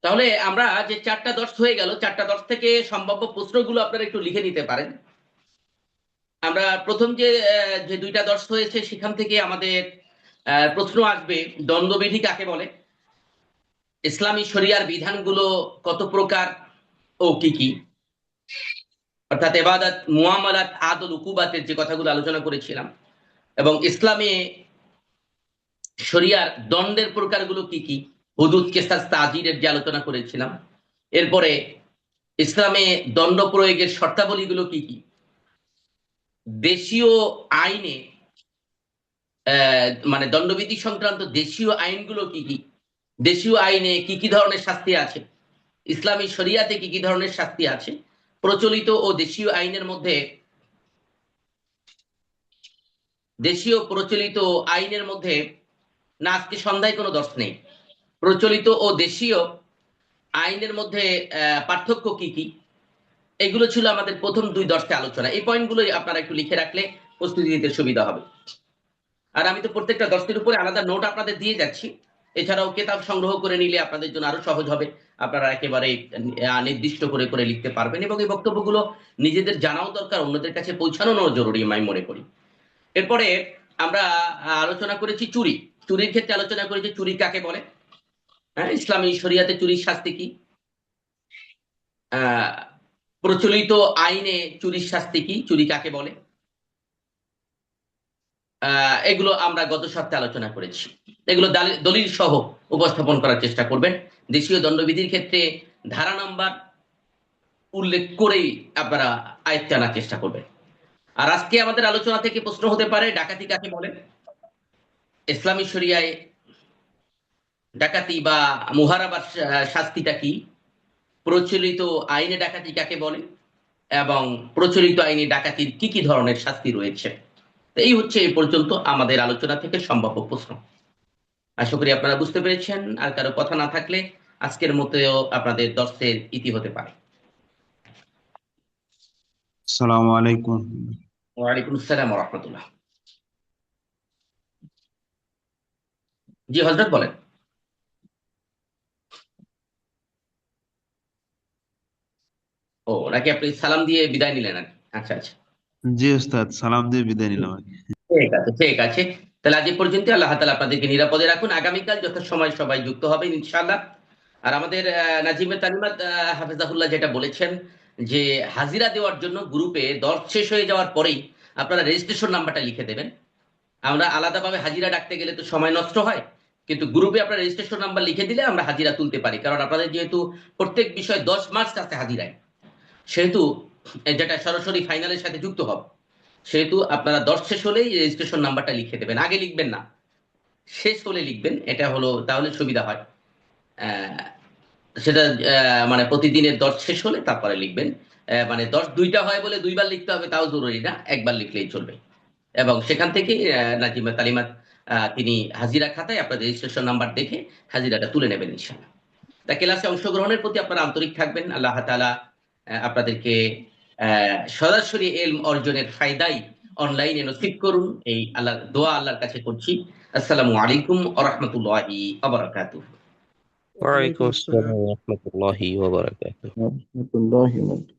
তাহলে আমরা যে 4টা দর্শ হয়ে গেল, 4টা দর্শ থেকে সম্ভাব্য প্রশ্নগুলো আপনারা একটু লিখে নিতে পারেন। আমরা প্রথম যে 2টা দর্শ হয়েছে সেখান থেকে আমাদের প্রশ্ন আসবে, দ্বন্দ্ববিধি কাকে বলে, ইসলামী শরিয়ার বিধানগুলো কত প্রকার ও কি কি, অর্থাৎ এবাদত, মুআমালাত, আদল, উকুবাতের যে কথাগুলো আলোচনা করেছিলাম, এবং ইসলামে শরিয়ার দণ্ডের প্রকারগুলো কি কি, হুদুদ, কেসাস, তাজিরের যে আলোচনা করেছিলাম। এরপরে ইসলামে দণ্ড প্রয়োগের শর্তাবলীগুলো কি কি, দেশীয় আইনে মানে দণ্ডবিধি সংক্রান্ত দেশীয় আইনগুলো কি কি, দেশীয় আইনে কি কি ধরনের শাস্তি আছে, ইসলামী শরিয়াতে কি কি ধরনের শাস্তি আছে, প্রচলিত ও দেশীয় আইনের মধ্যে, দেশীয় প্রচলিত আইনের মধ্যে, না আজকে সন্ধ্যায় কোনো দর্শ নেই, প্রচলিত ও দেশীয় আইনের মধ্যে পার্থক্য কি কি, এগুলো ছিল আমাদের প্রথম 2 দর্শে আলোচনা। এই পয়েন্টগুলোই আপনারা একটু লিখে রাখলে প্রস্তুতি নিতে সুবিধা হবে। আর আমি তো প্রত্যেকটা দর্শের উপরে আলাদা নোট আপনাদের দিয়ে যাচ্ছি। এছাড়াও কিতাব সংগ্রহ করে নিলে আপনাদের জন্য আরো সহজ হবে, আপনারা একেবারে নির্দিষ্ট করে করে লিখতে পারবেন, এবং এই বক্তব্যগুলো নিজেদের জানাও দরকার, অন্যদের কাছে পৌঁছানো জরুরি আমি মনে করি। এরপরে আমরা আলোচনা করেছি চুরি। চুরির ক্ষেত্রে আলোচনা করেছি চুরি কাকে বলে, হ্যাঁ, ইসলামী শরিয়াতে চুরির শাস্তি কি, আহ প্রচলিত আইনে চুরির শাস্তি কি, চুরি কাকে বলে, এগুলো আমরা গত সপ্তাহে আলোচনা করেছি। এগুলো দলিল সহ উপস্থাপন করার চেষ্টা করবেন। দেশীয় দণ্ডবিধির ক্ষেত্রে ধারা নাম্বার উল্লেখ করেই আপনারা আয়াত জানার চেষ্টা করবেন। আর আজকে আমাদের আলোচনা থেকে প্রশ্ন হতে পারে ডাকাতি কাকে বলে, ইসলামী শরিয়ায় ডাকাতি বা মুহারাবার শাস্তিটা কি, প্রচলিত আইনে ডাকাতি কাকে বলে এবং প্রচলিত আইনে ডাকাতির কি কি ধরনের শাস্তি রয়েছে। তো এই হচ্ছে এই পর্যন্ত আমাদের আলোচনা থেকে সম্ভাব্য প্রশ্ন। আশা করি আপনারা বুঝতে পেরেছেন। আর কারো কথা না থাকলে আজকের মতেও আপনাদের দর্শের ইতি হতে পারে। আসসালামু আলাইকুম। ওয়ালাইকুম আসসালাম ওয়া রাহমাতুল্লাহ। জি হযরত বলেন। ও নাকি আপনি সালাম দিয়ে বিদায় নিলেন আর কি। আচ্ছা আচ্ছা, জি ওস্তাদ, সালাম দিয়ে বিদায় নিলাম আর কি। ঠিক আছে ঠিক আছে। তাহলে আজ এ পর্যন্ত। আল্লাহ তাআলা আপনাদেরকে নিরাপদে রাখুন। আগামীকাল যথাসময় সবাই যুক্ত হবেন ইনশাআল্লাহ। আর আমাদের নাজিমে তালিমাত হাফেজাহুল্লাহ যেটা বলেছেন যে হাজিরা দেওয়ার জন্য গ্রুপে দর্শ শেষ হয়ে যাওয়ার পরেই আপনারা রেজিস্ট্রেশন নাম্বারটা লিখে দেবেন। আমরা আলাদাভাবে হাজিরা ডাকতে গেলে তো সময় নষ্ট হয়, কিন্তু গ্রুপে আপনার রেজিস্ট্রেশন নাম্বার লিখে দিলে আমরা হাজিরা তুলতে পারি। কারণ আপনাদের যেহেতু প্রত্যেক বিষয় 10 মার্চ আছে হাজিরায়, সেহেতু যেটা সরাসরি ফাইনালের সাথে যুক্ত হবে, সেহেতু আপনারা 10 শেষ হলেই রেজিস্ট্রেশন নাম্বারটা লিখে দেবেন। আগে লিখবেন না, শেষ হলে লিখবেন। এটা হলো তাহলে সুবিধা হয়। সেটা মানে প্রতিদিনের 10 শেষ হলে তারপরে লিখবেন। মানে 10 দুইটা হয় বলে দুইবার লিখতে হবে তাও জরুরি না, একবার লিখলেই চলবে। এবং সেখান থেকে নাজিমা তালিমাত তিনি হাজিরা খাতায় আপনার রেজিস্ট্রেশন নাম্বার দেখে হাজিরাটা তুলে নেবেন ইনশাআল্লাহ। তা ক্লাসে অংশগ্রহণের প্রতি আপনারা আন্তরিক থাকবেন। আল্লাহ তাআলা আপনাদেরকে সরাসরি ইলম অর্জনের ফায়দাই অনলাইনে নসিব করুন, এই আল্লাহ দোয়া আল্লাহর কাছে করছি। আসসালামু আলাইকুম ওয়া রাহমাতুল্লাহি ওয়া বারাকাতুহু। ওয়ালাইকুম আসসালাম ওয়া রাহমাতুল্লাহি ওয়া বারাকাতুহু। ওয়া রাহমাতুল্লাহি ওয়া বারাকাতুহু।